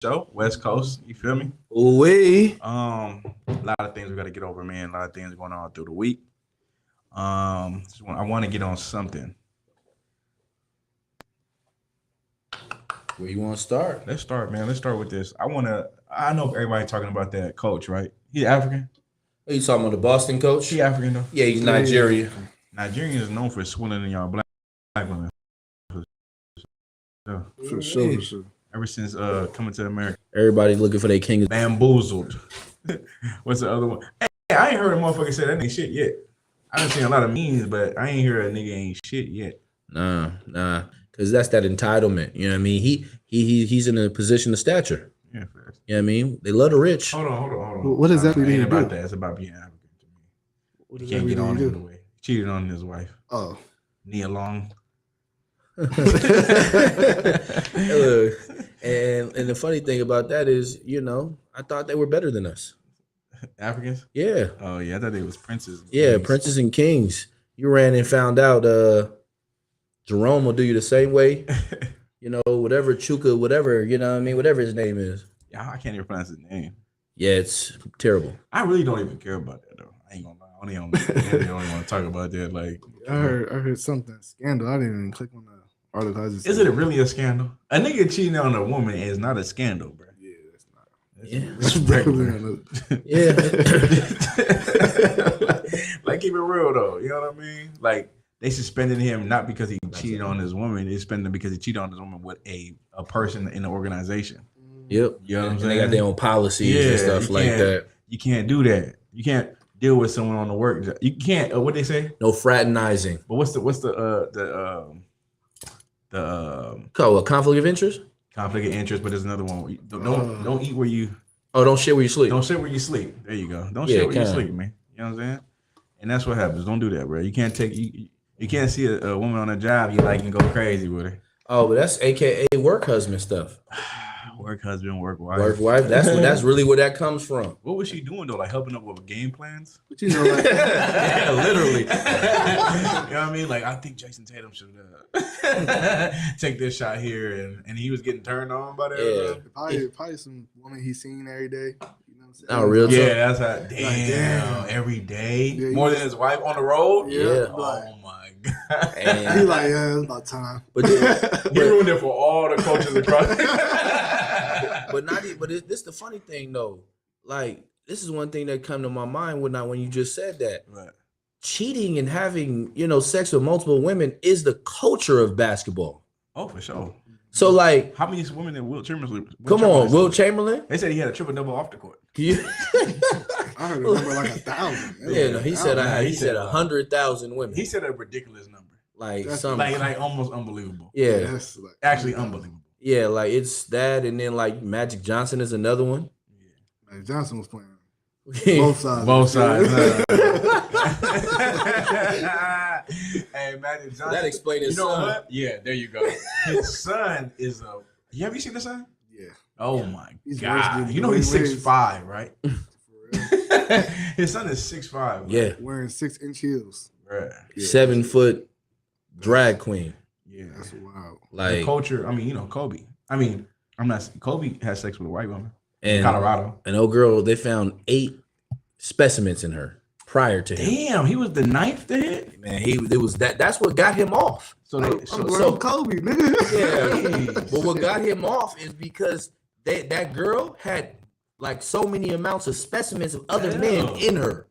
show, West Coast. You feel me? Ooh-wee. A lot of things we got to get over, man. A lot of things going on through the week. I want to get on something. Where you want to start? Let's start, man. Let's start with this. I know everybody talking about that coach, right? He African. Are you talking about the Boston coach? He African though. Yeah, he's Nigerian. Nigerian is known for swindling in y'all black women. For sure. Ever since coming to America, Everybody looking for their king. bamboozled. What's the other one? Hey, I ain't heard a motherfucker say that ain't shit yet. I done seen a lot of memes, but I ain't heard a nigga ain't shit yet. Nah. Because that's that entitlement. You know what I mean? He's in a position of stature. Yeah, fast. You know what I mean? They love the rich. Hold on. What exactly it did he ain't about do? that. It's about being African to me. What He does that can't get on really him do? the way. Cheated on his wife. Oh. Nia Long. Look, and the funny thing about that is, I thought they were better than us. Africans? Yeah. Oh yeah, I thought they was princes. Yeah, princes and kings. You ran and found out Jerome will do you the same way. Whatever Chuka, whatever, whatever his name is. Yeah, I can't even pronounce his name. Yeah, it's terrible. I really don't even care about that though. I ain't gonna lie. I don't even want to talk about that. Like I heard something scandal. I didn't even click on the article. Is it really a scandal? A nigga cheating on a woman is not a scandal, bro. Yeah, that's not. It's regular. Yeah. Like keep it real though. You know what I mean? Like they suspended him not because he cheated on his woman. They suspended him because he cheated on his woman with a person in the organization. Yep. You know what I'm and saying? they got their own policies and stuff like that. You can't do that. You can't deal with someone on the work job. You can't. What they say? No fraternizing. But what's the conflict of interest? Conflict of interest. But there's another one. Don't eat where you. Oh, don't shit where you sleep. Don't shit where you sleep. There you go. Don't shit where you sleep, man. You know what I'm saying? And that's what happens. Don't do that, bro. You can't take you can't see a woman on a job you like and go crazy with her. Oh, but that's AKA work husband stuff. Work husband, work wife. Work wife. That's really where that comes from. What was she doing though? Like helping up with game plans? But like, yeah, literally. You know what I mean? Like I think Jason Tatum should take this shot here, and he was getting turned on by that. Yeah, probably some woman he's seen every day. You know what I'm saying? Oh, real? Yeah, that's how. Damn, every day, yeah, more than his wife on the road. Yeah. Oh my god. And he like, yeah, it's about time. But he ruined it for all the coaches across. But this the funny thing though. Like this is one thing that come to my mind when you just said that. Right. Cheating and having sex with multiple women is the culture of basketball. Oh, for sure. So like, how many women did Wilt Chamberlain? Wilt Chamberlain? They said he had a triple double off the court. I heard a number like 1,000. Yeah, no, he said 100,000 women. He said a ridiculous number. Like That's something like almost unbelievable. Yeah. That's like, Actually unbelievable. Yeah, like it's that, and then like Magic Johnson is another one. Yeah. Magic Johnson was playing both sides. Both sides. Hey, Magic Johnson. That explains his son. son. What? Yeah, there you go. His son is a. Have you seen the son? Yeah. Oh my He's god! You know he's 6'5", right? His son is 6'5". Yeah, wearing 6-inch heels. Right. Yeah. 7 foot drag queen. Yeah, that's wild. Like the culture. I mean, Kobe. I mean, Kobe has sex with a white woman in Colorado. An old girl. They found 8 specimens in her prior to him. Damn, he was the 9th to hit. Man, it was that. That's what got him off. So Kobe, nigga. Yeah, but what got him off is because that girl had like so many amounts of specimens of other men in her.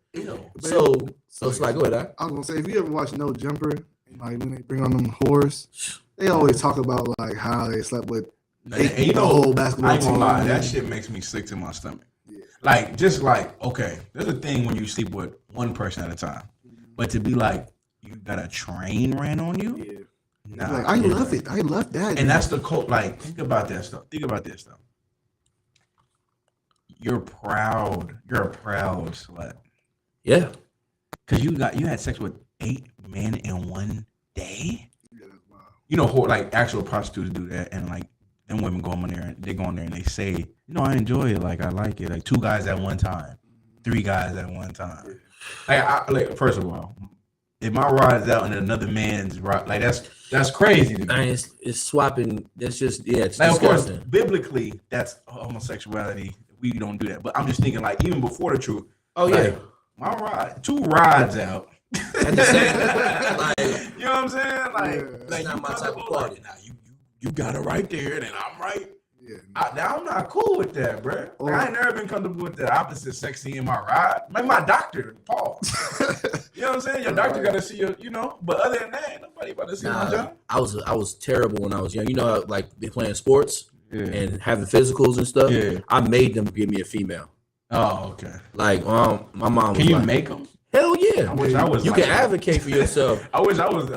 So it's like, what? I was gonna say, if you ever watch No Jumper, like when they bring on them whores, they always talk about like how they slept with the whole basketball team. I ain't gonna lie, that shit shit makes me sick to my stomach. Yeah. Like, okay, there's a thing when you sleep with one person at a time, but to be like, you got a train ran on you. Yeah. Nah, like, I love it. I love that. And that's the cult. Like, think about that stuff. Think about this stuff. You're proud. You're a proud slut. Yeah. Cause you had sex with 8 men in one day. Yeah, wow. Like actual prostitutes do that, and like them women go in there and they go in there and they say, I enjoy it. Like I like it. Like 2 guys at one time, 3 guys at one time. Like first of all, if my rod's out and another man's rod, like that's crazy to me. I mean, it's swapping. That's just it's like, of course, disgusting. biblically, that's homosexuality. We don't do that. But I'm just thinking, like, even before the truth. Oh like, yeah, my rod, 2 rods out. at the same, like, you know what I'm saying? Like, that's not my type of party. Now you got it right there, and I'm right. Yeah. Now I'm not cool with that, bro. Like, I ain't never been comfortable with the opposite sex in my ride. Maybe my doctor, Paul. You know what I'm saying? Your doctor got to see you, you know. But other than that, ain't nobody about to see my job. I was terrible when I was young. You know, like be playing sports and having physicals and stuff. Yeah. I made them give me a female. Oh, okay. Like, my mom. Can was you like, make them? Hell yeah! I wish I was. You like can that. advocate for yourself. I wish I was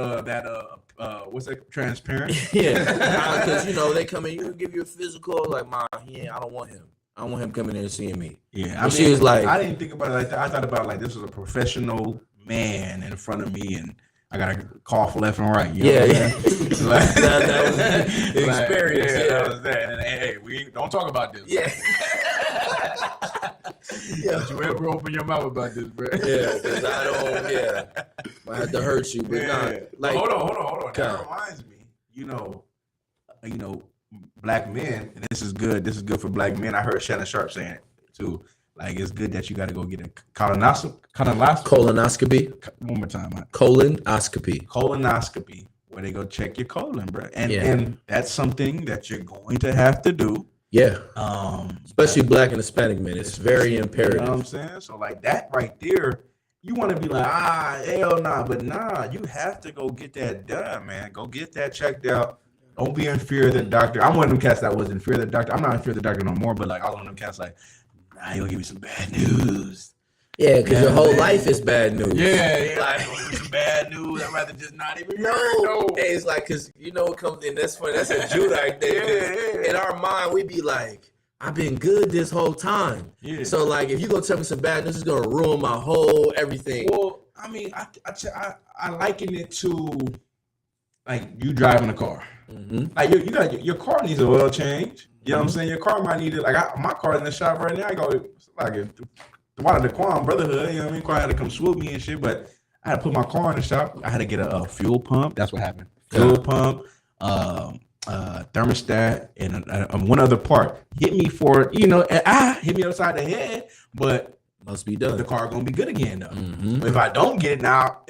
what's that? Transparent. Yeah, because you know they come in, you give you a physical. Like, I don't want him. I don't want him coming in and seeing me. Yeah, I mean, she was like, I didn't think about it like that. I thought about like this was a professional man in front of me, and I gotta cough left and right. You know what I'm saying? Like, that was the experience. Yeah, that was that. And hey, we don't talk about this. Yeah. Don't you ever open your mouth about this, bro? Yeah, because I don't. Yeah, I had to hurt you, but not like. Hold on. That reminds me. You know, black men, and this is good. This is good for black men. I heard Shannon Sharp saying it too. Like, it's good that you got to go get a colonoscopy. One more time, man. Colonoscopy, where they go check your colon, bro. And that's something that you're going to have to do. Yeah. Especially black and Hispanic men. It's very imperative. You know what I'm saying? So like that right there, you want to be like, hell nah. But nah, you have to go get that done, man. Go get that checked out. Don't be in fear of the doctor. I'm one of them cats that was in fear of the doctor. I'm not in fear of the doctor no more, but like all of them cats like, nah, you'll give me some bad news. Yeah, because your whole life is bad news. Yeah. Like, some bad news. I'd rather just not even know. Hey, it's like, because you know what comes in, that's funny. That's a Judite thing. Yeah. In our mind, we be like, I've been good this whole time. Yeah. So, like, if you go tell me some bad news, it's going to ruin my whole everything. Well, I mean, I liken it to, like, you driving a car. Mm-hmm. Like, you got your car needs an oil change. You know what I'm saying? Your car might need it. Like, my car in the shop right now, I go, like, one of the Quan brotherhood, you know what I mean? Quan had to come swoop me and shit, but I had to put my car in the shop. I had to get a fuel pump. That's what happened. Fuel pump, thermostat, and one other part. Hit me for, hit me upside the head, but must be done. The car gonna be good again though. Mm-hmm. If I don't get it now,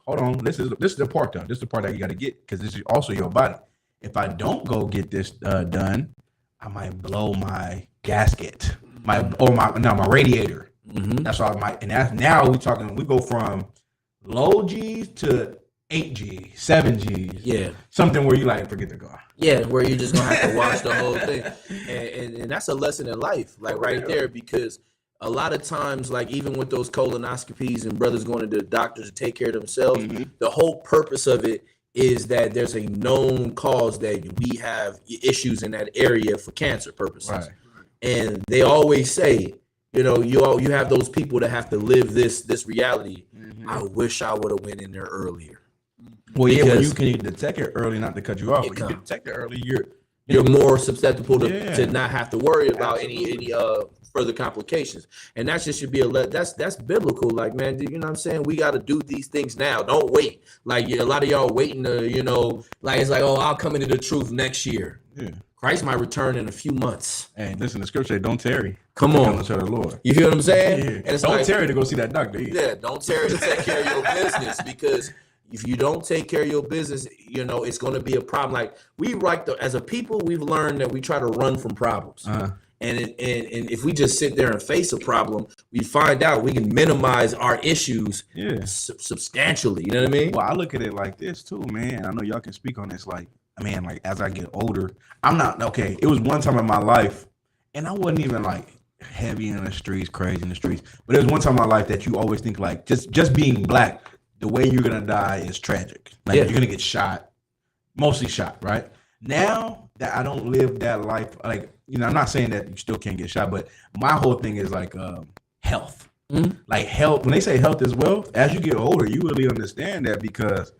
hold on. This is the part though. This is the part that you got to get because this is also your body. If I don't go get this done, I might blow my gasket, my radiator. Mm-hmm. That's why now we go from low G's to 8G, 7G. Yeah. Something where you like forget the car. Yeah, where you're just gonna have to watch the whole thing. And that's a lesson in life, like right there, because a lot of times, like even with those colonoscopies and brothers going to the doctors to take care of themselves, mm-hmm. the whole purpose of it is that there's a known cause that we have issues in that area for cancer purposes. Right. And they always say, you have those people that have to live this reality. Mm-hmm. I wish I would have went in there earlier. Well, yeah, when you can detect it early, not to cut you off, when you can detect it early, you're more susceptible to not have to worry about any further complications. And that just should be that's biblical. Like, man, you know what I'm saying? We got to do these things now. Don't wait. Like, a lot of y'all waiting to, like, it's like, oh, I'll come into the truth next year. Yeah. Christ might return in a few months. Hey, listen, the scripture, don't tarry. Come on. To the Lord. You feel what I'm saying? Yeah. And don't tarry to go see that doctor either. Yeah, don't tarry to take care of your business, because if you don't take care of your business, it's going to be a problem. Like, as a people, we've learned that we try to run from problems. Uh-huh. And if we just sit there and face a problem, we find out we can minimize our issues substantially. You know what I mean? Well, I look at it like this too, man. I know y'all can speak on this. Like, man, like as I get older, I'm not okay. It was one time in my life, and I wasn't even like heavy in the streets, crazy in the streets. But there was one time in my life that you always think like just being black, the way you're gonna die is tragic. Like you're gonna get shot, mostly shot, right? Now that I don't live that life, like, I'm not saying that you still can't get shot, but my whole thing is like health. Mm-hmm. Like health, when they say health is wealth, as you get older, you really understand that, because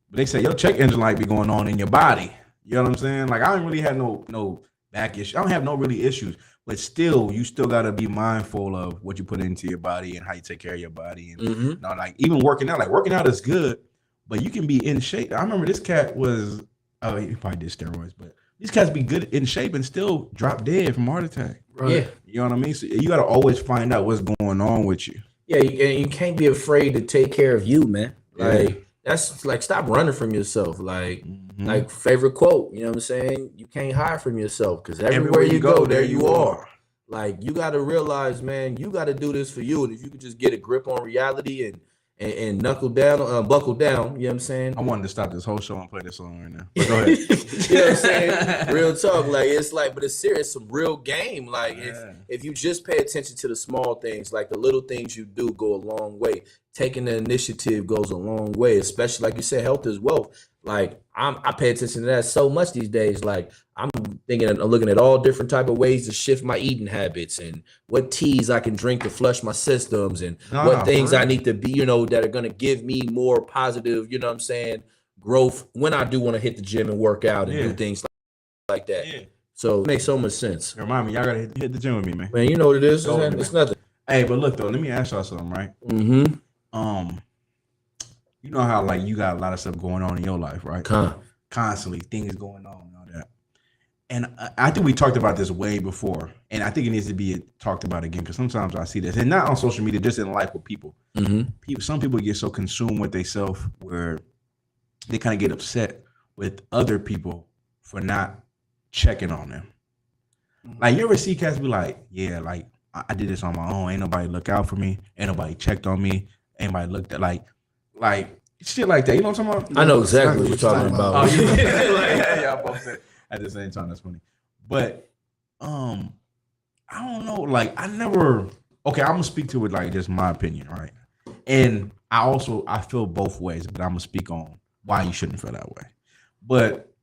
they say your check engine light be going on in your body. You know what I'm saying? Like, I don't really have no back issue. I don't have no really issues, but still, you still got to be mindful of what you put into your body and how you take care of your body. And you know, like even working out is good, but you can be in shape. I remember this cat was, he probably did steroids, but these cats be good in shape and still drop dead from heart attack. Right. Yeah. You know what I mean? So you got to always find out what's going on with you. Yeah, you can't be afraid to take care of you, man. Like that's like stop running from yourself. Like like favorite quote, you know what I'm saying? You can't hide from yourself because everywhere you go, there you are. Like you got to realize, man, you got to do this for you. And if you could just get a grip on reality and knuckle down, buckle down, you know what I'm saying? I wanted to stop this whole show and play this song right now. But go ahead. You know what I'm saying? Real talk. Like it's like, but it's serious, some real game. Like if you just pay attention to the small things, like the little things you do go a long way. Taking the initiative goes a long way, especially like you said, health is wealth. Like I pay attention to that so much these days. Like I'm looking at all different type of ways to shift my eating habits and what teas I can drink to flush my systems and what things I need to be, you know, that are going to give me more positive, you know what I'm saying, growth when I do want to hit the gym and work out and do things like that. Yeah. So it makes so much sense. Remind me, y'all got to hit the gym with me, man. Man, you know what it is. It's nothing. Hey, but look though, let me ask y'all something, right? You know how like you got a lot of stuff going on in your life, right? Constantly things going on and all that. And I think we talked about this way before, and I think it needs to be talked about again because sometimes I see this, and not on social media, just in life with people. Some people get so consumed with themselves where they kind of get upset with other people for not checking on them. Like you ever see cats be like, yeah, like I did this on my own. Ain't nobody look out for me. Ain't nobody checked on me. Ain't nobody looked at like shit like that. You know what I'm talking about? I know exactly what you're talking about. Yeah, both said at the same time. That's funny. But I don't know. Like I'm gonna speak to it like just my opinion, right? And I feel both ways, but I'm gonna speak on why you shouldn't feel that way. But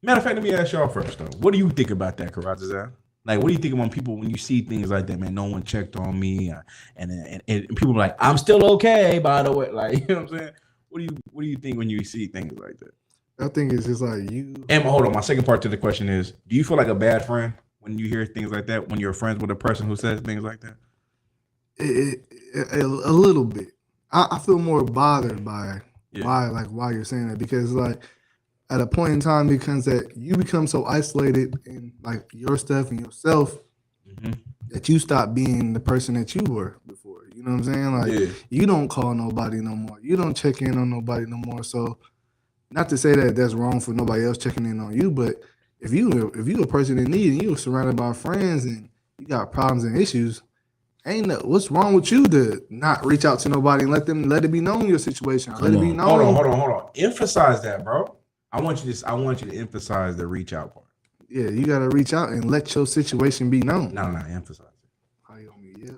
matter of fact, let me ask y'all first though. What do you think about that, Karazazan? Like, what do you think about people when you see things like that, man? No one checked on me, and people are like, I'm still okay, by the way. Like, you know what I'm saying? What do you think when you see things like that? I think it's just like you. And hold on, my second part to the question is: do you feel like a bad friend when you hear things like that? When you're friends with a person who says things like that? A little bit. I feel more bothered by why you're saying that because like. At a point in time, becomes that you become so isolated in like your stuff and yourself that you stop being the person that you were before. You know what I'm saying? Like you don't call nobody no more. You don't check in on nobody no more. So, not to say that that's wrong for nobody else checking in on you, but if you a person in need and you're surrounded by friends and you got problems and issues, what's wrong with you to not reach out to nobody and let it be known your situation? Let it be known. Hold on. Emphasize that, bro. I want you to emphasize the reach out part. Yeah, you gotta reach out and let your situation be known. No, emphasize it. How you want me? Yeah,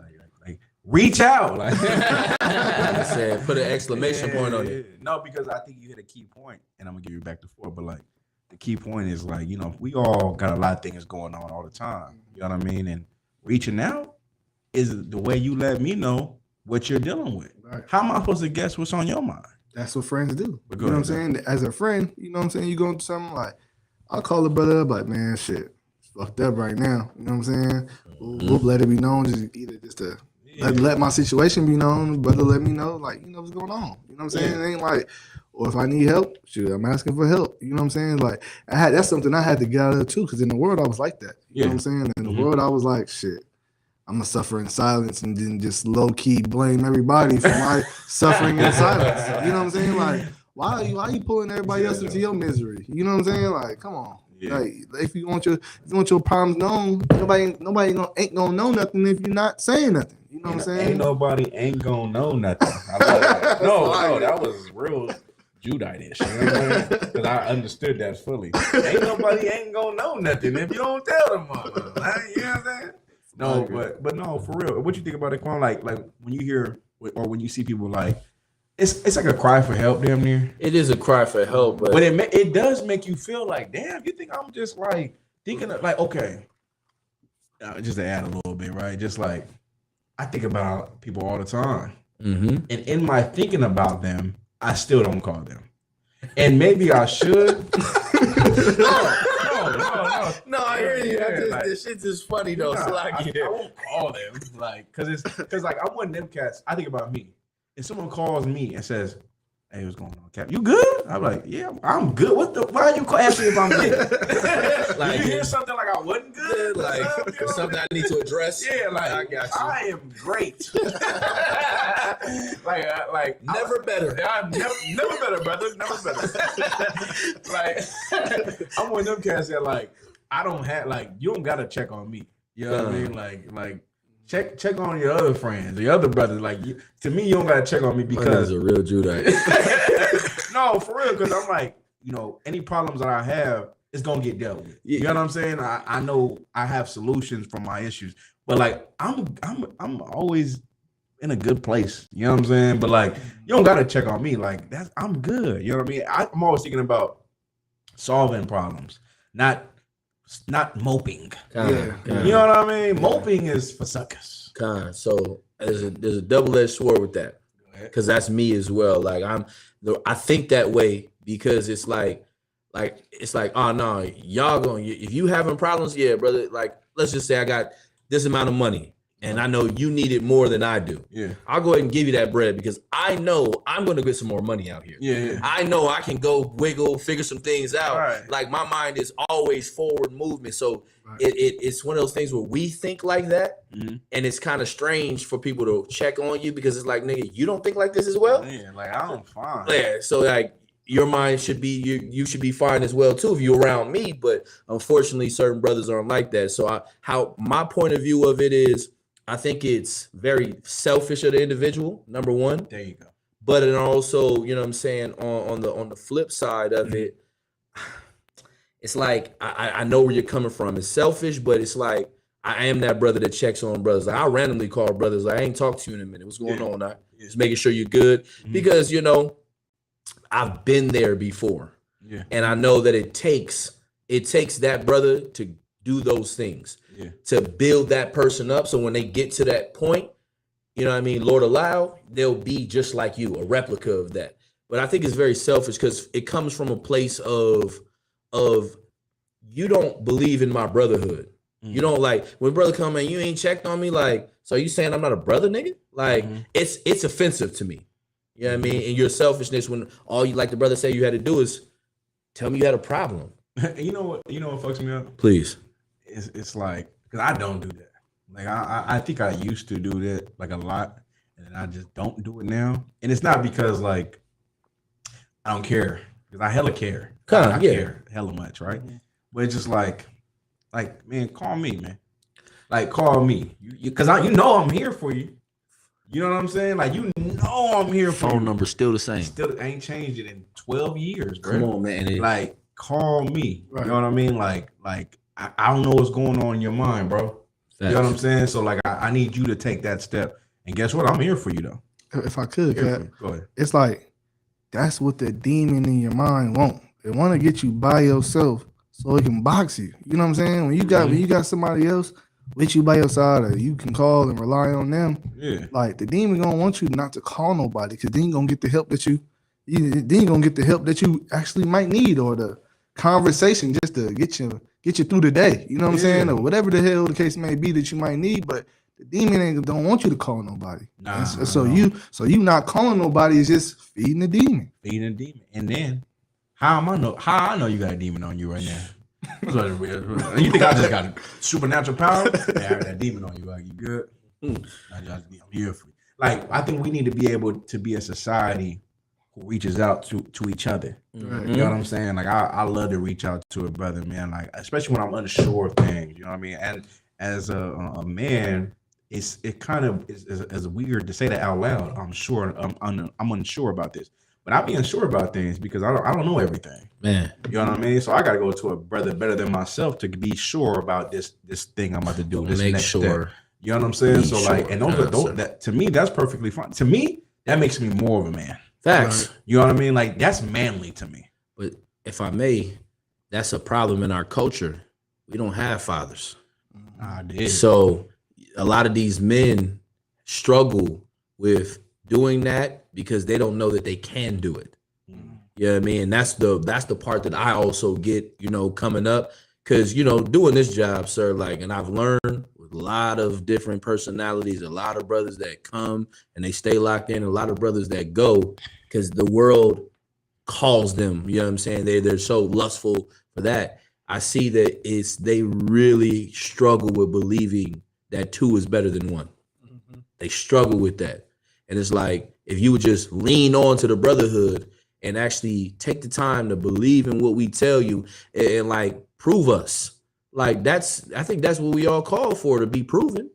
like reach out. Like I said, put an exclamation point on it. No, because I think you hit a key point, and I'm gonna give you back to four. But like the key point is like we all got a lot of things going on all the time. You know what I mean? And reaching out is the way you let me know what you're dealing with. Right. How am I supposed to guess what's on your mind? That's what friends do. You know what I'm saying? As a friend, you know what I'm saying? You go into something like, I'll call a brother up, like, man, shit, it's fucked up right now. You know what I'm saying? We'll let it be known, just to let my situation be known. Brother, let me know, like, you know what's going on. You know what I'm saying? It ain't like, or if I need help, shoot, I'm asking for help. You know what I'm saying? Like, that's something I had to get out of too, because in the world, I was like that. You know what I'm saying? In the world, I was like, shit. I'm gonna suffer in silence and then just low key blame everybody for my suffering in silence. You know what I'm saying? Like, why are you pulling everybody else into your misery? You know what I'm saying? Like, come on. Yeah. Like, if you want your problems known, nobody ain't gonna know nothing if you're not saying nothing. You know what I'm saying? Ain't nobody ain't gonna know nothing. I love that. No, that was real Judite-ish. You know what I'm saying? Because I understood that fully. Ain't nobody ain't gonna know nothing if you don't tell them. You know what I'm saying? No, but no, for real. What you think about it, Quan? Like when you hear or when you see people like, it's like a cry for help, damn near. It is a cry for help, but it does make you feel like, damn. You think I'm just like thinking of, like, okay, just to add a little bit, right? Just like I think about people all the time, and in my thinking about them, I still don't call them, and maybe I should. No. No, I hear you. Like, This shit's just funny though. nah, So like, I won't call them, like, cause like I'm one of them cats. I think about me. If someone calls me and says, "Hey, what's going on, Cap? You good?" I'm like, "Yeah, I'm good." Why are you asking if I'm good? Like, you hear something like I wasn't good, like something I need to address. Yeah, like I got you. I am great. like Never better. I'm never better, brother. Never better. Like I'm one of them cats that like I don't have like you don't gotta check on me. You know what I mean? Like check on your other friends, your other brothers. Like to me, you don't gotta check on me because a real Judite. no, for real. Because I'm like, you know, any problems that I have, it's gonna get dealt with. You know what I'm saying? I know I have solutions for my issues, but like I'm always in a good place. You know what I'm saying? But like you don't gotta check on me. Like I'm good. You know what I mean? I'm always thinking about solving problems, not moping. You know what I mean? Moping is for suckers. So there's a double-edged sword with that, because that's me as well. Like I think that way because it's like oh no, y'all going if you having problems, yeah, brother. Like let's just say I got this amount of money and I know you need it more than I do. Yeah, I'll go ahead and give you that bread because I know I'm going to get some more money out here. Yeah. I know I can go wiggle, figure some things out. Right. Like my mind is always forward movement. So it's one of those things where we think like that, and it's kind of strange for people to check on you because it's like, nigga, you don't think like this as well? Yeah, like I'm fine. Yeah, so like your mind should be you should be fine as well too if you're around me. But unfortunately, certain brothers aren't like that. So how my point of view of it is, I think it's very selfish of the individual, number one. There you go. But it also, you know what I'm saying, on the flip side of it, it's like I know where you're coming from. It's selfish, but it's like I am that brother that checks on brothers. Like I randomly call brothers, like I ain't talked to you in a minute. What's going on? Just making sure you're good. Because, you know, I've been there before. Yeah. And I know that it takes that brother to do those things. Yeah. To build that person up. So when they get to that point, you know what I mean, Lord allow, they'll be just like you, a replica of that. But I think it's very selfish because it comes from a place of you don't believe in my brotherhood. You don't like when brother come in, you ain't checked on me. Like, so you saying I'm not a brother, nigga? Like, it's offensive to me. You know what I mean? And your selfishness when all you, like the brother said you had to do is tell me you had a problem. You know what fucks me up? Please. It's like, because I don't do that. Like I think I used to do that like a lot, and I just don't do it now. And it's not because like I don't care, because I hella care. I care hella much, right? But it's just like man, call me, man. Like call me, because you know I'm here for you. You know what I'm saying? Like you know I'm here for you. Phone number still the same. Still ain't changed it in 12 years, bro. Come on, man. Like call me. Right. You know what I mean? Like I don't know what's going on in your mind, bro. You know what I'm saying? So like I need you to take that step. And guess what? I'm here for you though. If I could, Kat, go ahead. It's like that's what the demon in your mind want. They want to get you by yourself so it can box you. You know what I'm saying? When you got somebody else with you by your side, or you can call and rely on them. Yeah. Like the demon gonna want you not to call nobody, because then you gonna get the help that you actually might need, or the conversation just to get you through the day. You know what I'm saying? Or whatever the hell the case may be that you might need, but the demon don't want you to call nobody. So you not calling nobody is just feeding the demon. And then how I know you got a demon on you right now? You think I just got a supernatural power? Yeah, I got that demon on you. Like, you good? I'm here for you. Like, I think we need to be able to be a society who reaches out to each other. Right. You know what I'm saying? Like, I love to reach out to a brother, man. Like, especially when I'm unsure of things. You know what I mean? And as a man, it kind of is weird to say that out loud. I'm unsure about this. But I be unsure about things because I don't know everything. Man. You know what I mean? So I gotta go to a brother better than myself to be sure about this thing I'm about to do. This next step. You know what I'm saying? So like, and those that to me, that's perfectly fine. To me, that makes me more of a man. Facts. You know what I mean? Like that's manly to me. But if I may, that's a problem in our culture. We don't have fathers. So a lot of these men struggle with doing that because they don't know that they can do it. You know what I mean? And that's the part that I also get, coming up, Because, doing this job, sir, like, and I've learned with a lot of different personalities, a lot of brothers that come and they stay locked in, a lot of brothers that go because the world calls them, you know what I'm saying? They're so lustful for that. I see that they really struggle with believing that two is better than one. Mm-hmm. They struggle with that. And it's like, if you would just lean on to the brotherhood and actually take the time to believe in what we tell you and like prove us. Like I think that's what we all call for, to be proven.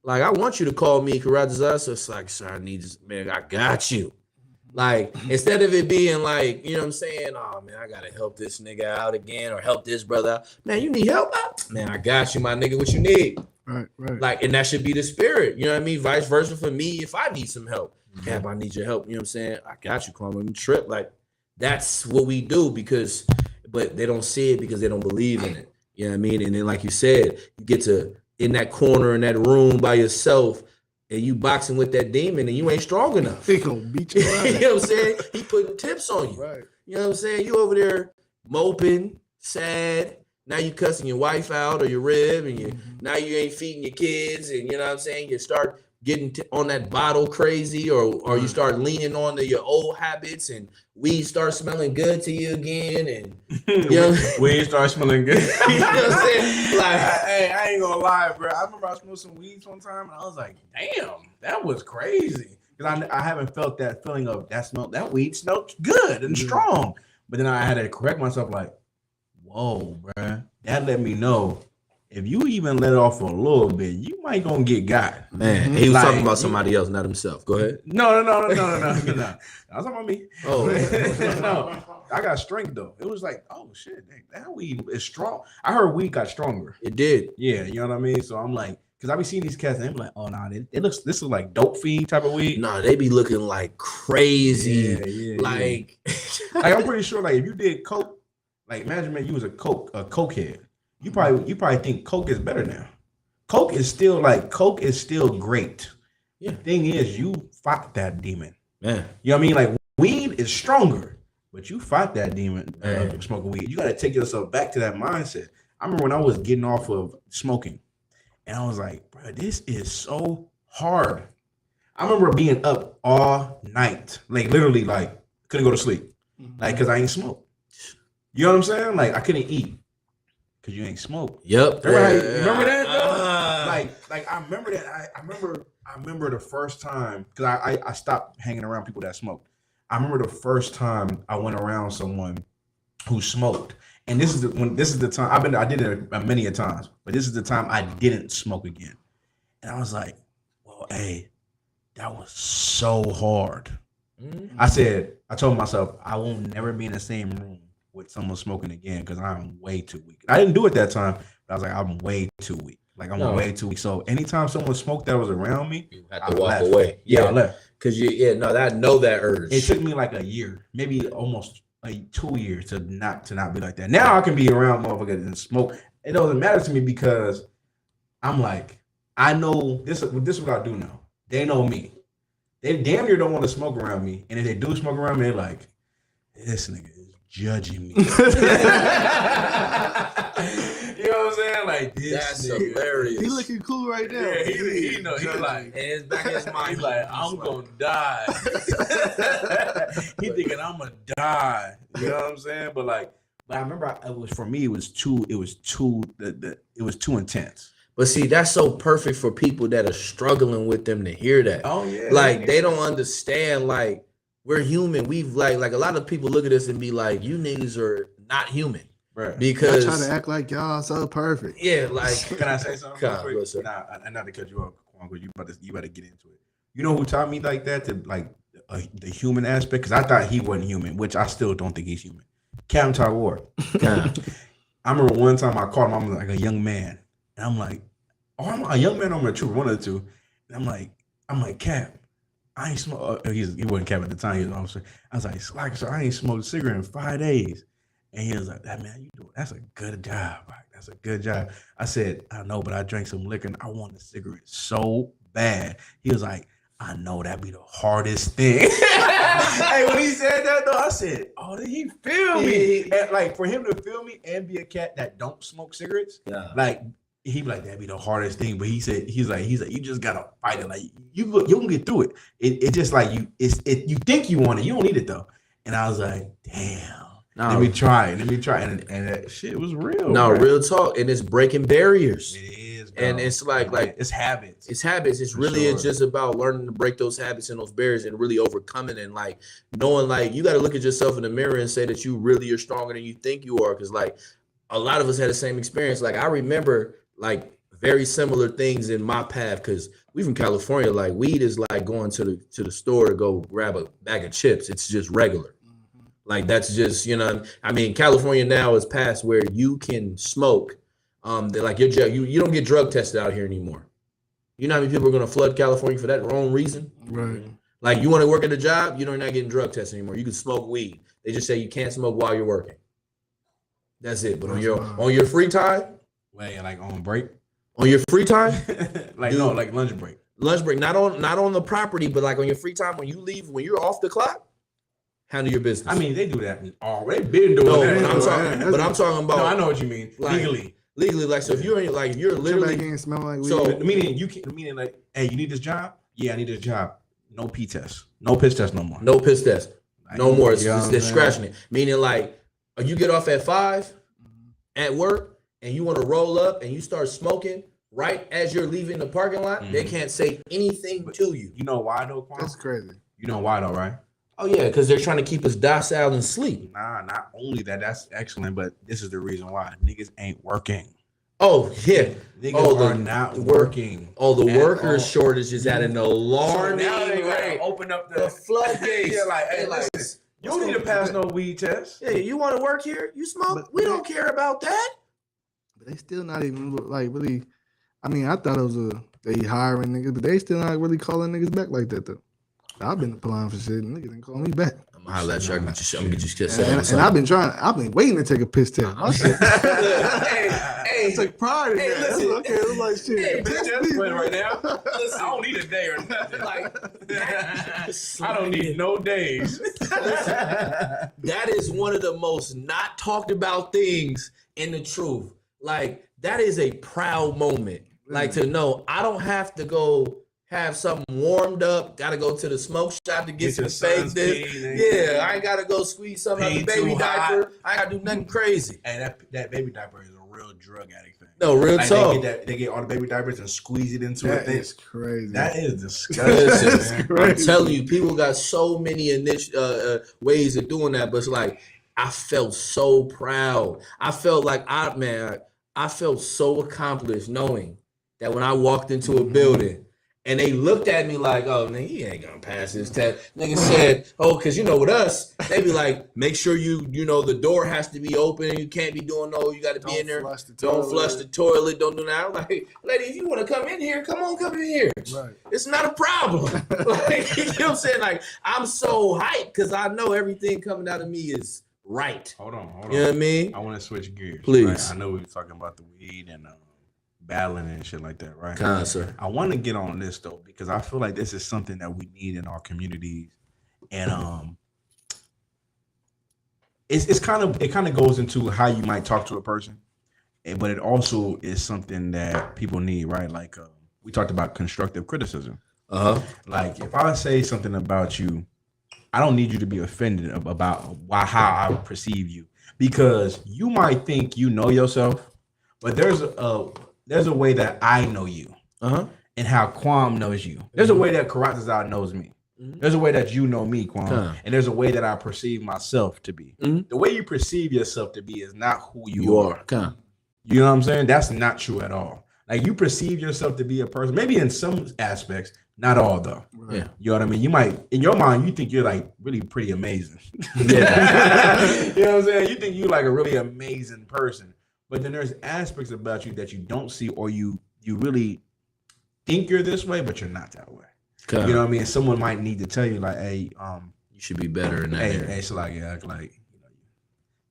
Like, I want you to call me Karadazas. It's like, sir, I got you. Like, instead of it being like, you know what I'm saying? Oh man, I gotta help this nigga out again or help this brother out. Man, you need help? Man, I got you, my nigga. What you need? Right. Like, and that should be the spirit. You know what I mean? Vice versa for me if I need some help. Cap, I need your help. You know what I'm saying? I got you, Kwame. You trip. Like, that's what we do but they don't see it because they don't believe in it. You know what I mean? And then, like you said, you get to in that corner in that room by yourself and you boxing with that demon and you ain't strong enough. He gonna beat you out. You know what I'm saying? He putting tips on you. Right. You know what I'm saying? You over there moping, sad. Now you cussing your wife out or your rib and now you ain't feeding your kids and you know what I'm saying? You start getting on that bottle crazy or you start leaning on to your old habits and weed start smelling good to you again and you know weed start smelling good. You know what I'm saying? Like, hey, I ain't gonna lie, bro. I remember I smoked some weeds one time and I was like, damn, that was crazy. Because I haven't felt that feeling of that weed smelled good and strong. But then I had to correct myself like, whoa, bro. That let me know if you even let it off for a little bit, you might gonna get got. Man, he was talking about somebody else, not himself. Go ahead. No. I was talking about me. Oh, no. I got strength though. It was like, oh shit, that weed is strong. I heard weed got stronger. It did. Yeah, you know what I mean? So I'm like, because I be seeing these cats and they be like, oh no, this is like dope fiend type of weed. No, they be looking like crazy. Yeah. Like I'm pretty sure like if you did coke, like imagine man, you was a coke head. You probably think Coke is better now. Coke is still great. Yeah. The thing is, you fight that demon. Man. You know what I mean? Like weed is stronger, but you fight that demon smoking weed. You got to take yourself back to that mindset. I remember when I was getting off of smoking, and I was like, bro, this is so hard. I remember being up all night, like literally, like couldn't go to sleep, like because I ain't smoked. You know what I'm saying? Like I couldn't eat. Cause you ain't smoke. Yep. Remember that? Like I remember that. I remember the first time because I stopped hanging around people that smoked. I remember the first time I went around someone who smoked, and this is the time I did it many a times, but this is the time I didn't smoke again, and I was like, well, hey, that was so hard. Mm-hmm. I told myself I will never be in the same room with someone smoking again because I'm way too weak. I didn't do it that time, but I was like, I'm way too weak. Like I'm way too weak. So anytime someone smoked that was around me, you had to walk away. Yeah, I left. Cause I know that urge. It took me like a year, maybe almost like 2 years to not be like that. Now I can be around motherfuckers and smoke. It doesn't matter to me because I'm like, I know this is what I do now. They know me. They damn near don't want to smoke around me. And if they do smoke around me, they're like, this nigga judging me. You know what I'm saying? Like this. That's hilarious. He looking cool right now. Yeah, he know. He like, hands back in his mind. He's like, I'm gonna die. He thinking I'm gonna die. You know what I'm saying? But I remember it was too intense. But see, that's so perfect for people that are struggling with them to hear that. Oh yeah. Like they don't understand. Like we're human. We've like a lot of people look at us and be like, you niggas are not human. Right. Because y'all try to act like y'all so perfect. Yeah, like can I say something? Not to cut you off, but you better get into it. You know who taught me like that to like the human aspect? Because I thought he wasn't human, which I still don't think he's human. Captain Ty Ward. I remember one time I called him. I'm like a young man, and I'm like, oh, I'm a young man. I'm a trooper, one of the two. And I'm like Cap. I ain't smoke. He wasn't Cap at the time. He was an officer. I was like, Slacker, so I ain't smoked a cigarette in 5 days. And he was like, that man, that's a good job. Like, that's a good job. I said, I know, but I drank some liquor and I want a cigarette so bad. He was like, I know that'd be the hardest thing. Hey, when he said that though, I said, "Oh, did he feel me?" And like for him to feel me and be a cat that don't smoke cigarettes, like he be like that'd be the hardest thing. But he's like, you just gotta fight it. Like you gonna get through it. It just like you think you want it, you don't need it though. And I was like, damn. Let me try, and that shit was real. No, real talk, and it's breaking barriers. It is, bro. And it's like it's habits. It's habits. It's really it's just about learning to break those habits and those barriers and really overcoming and like knowing like you got to look at yourself in the mirror and say that you really are stronger than you think you are. Because like a lot of us had the same experience. Like I remember like very similar things in my path because we from California. Like weed is like going to the store to go grab a bag of chips. It's just regular. Like that's just, you know, I mean, California now is past where you can smoke. Like you don't get drug tested out here anymore. You know how many people are going to flood California for that wrong reason? Right. Like you want to work at a job, you're not getting drug tested anymore. You can smoke weed. They just say you can't smoke while you're working. That's it. But on your free time, wait, like on break, on your free time, like no, like lunch break, not on the property, but like on your free time when you leave, when you're off the clock. Handle your business. I mean, they do that. Oh, they've been doing that. But I'm talking about. No, I know what you mean. Like, legally, like so. If you're in, like you're literally smell like weed. So meaning like, hey, you need this job? Yeah, I need this job. No P test. No piss test no more. No piss test. No more. They're scratching it. Meaning like, you get off at 5 at work and you want to roll up and you start smoking right as you're leaving the parking lot. They can't say anything to you. You know why though, Quan? That's crazy. You know why though, right? Oh yeah, because they're trying to keep us docile and sleep. Nah, not only that. That's excellent, but this is the reason why niggas ain't working. Oh yeah, niggas are not working. Oh, the workers shortage is at an alarming rate. Open up the floodgates. Yeah, like, hey, listen, you don't need to pass no weed test. Hey, you want to work here? You smoke? We don't care about that. But they still not even like really. I mean, I thought it was they hiring niggas, but they still not really calling niggas back like that though. I've been applying for shit and niggas didn't call me back. I'm gonna holler at you. I'm gonna get you and I've been waiting to take a piss test. My shit. Hey, take pride in that. Listen, okay, it's like shit. Hey, piss test right now. Listen, I don't need a day or nothing. I don't need no days. That is one of the most not talked about things in the truth. Like that is a proud moment. Like to know I don't have to go have something warmed up. Got to go to the smoke shop to get some fake this. Yeah, I ain't got to go squeeze something out the baby diaper. I got to do nothing crazy. And that baby diaper is a real drug addict thing. No, real talk. They get all the baby diapers and squeeze it into it. That's crazy. That is disgusting. I'm telling you, people got so many ways of doing that, but it's like I felt so proud. I felt like I felt so accomplished knowing that when I walked into a building and they looked at me like, oh, nigga, he ain't gonna pass this test. Nigga said, oh, because you know with us, they be like, make sure you know the door has to be open and you can't be doing you got to be in there. Don't flush the toilet. Don't do that. I'm like, lady, if you want to come in here, come in here. Right. It's not a problem. Like, you know what I'm saying? Like, I'm so hyped because I know everything coming out of me is right. Hold on. You know what I mean? I want to switch gears. Please. Right? I know we were talking about the weed and battling and shit like that, right? Sir. I want to get on this though because I feel like this is something that we need in our communities, and it kind of goes into how you might talk to a person, but it also is something that people need, right? Like we talked about constructive criticism. Like if I say something about you, I don't need you to be offended about how I perceive you, because you might think you know yourself, but there's a way that I know you, and how Kwam knows you. There's a way that Karatazar knows me. There's a way that you know me, Kwam, and there's a way that I perceive myself to be. The way you perceive yourself to be is not who you are. You know what I'm saying? That's not true at all. Like you perceive yourself to be a person, maybe in some aspects, not all though. Yeah. You know what I mean? You might, in your mind, you think you're like really pretty amazing. Yeah. You know what I'm saying? You think you're like a really amazing person. But then there's aspects about you that you don't see, or you really think you're this way, but you're not that way. You know what I mean? Someone might need to tell you, like, hey, you should be better in that area. Hey, so like, yeah, like, you know,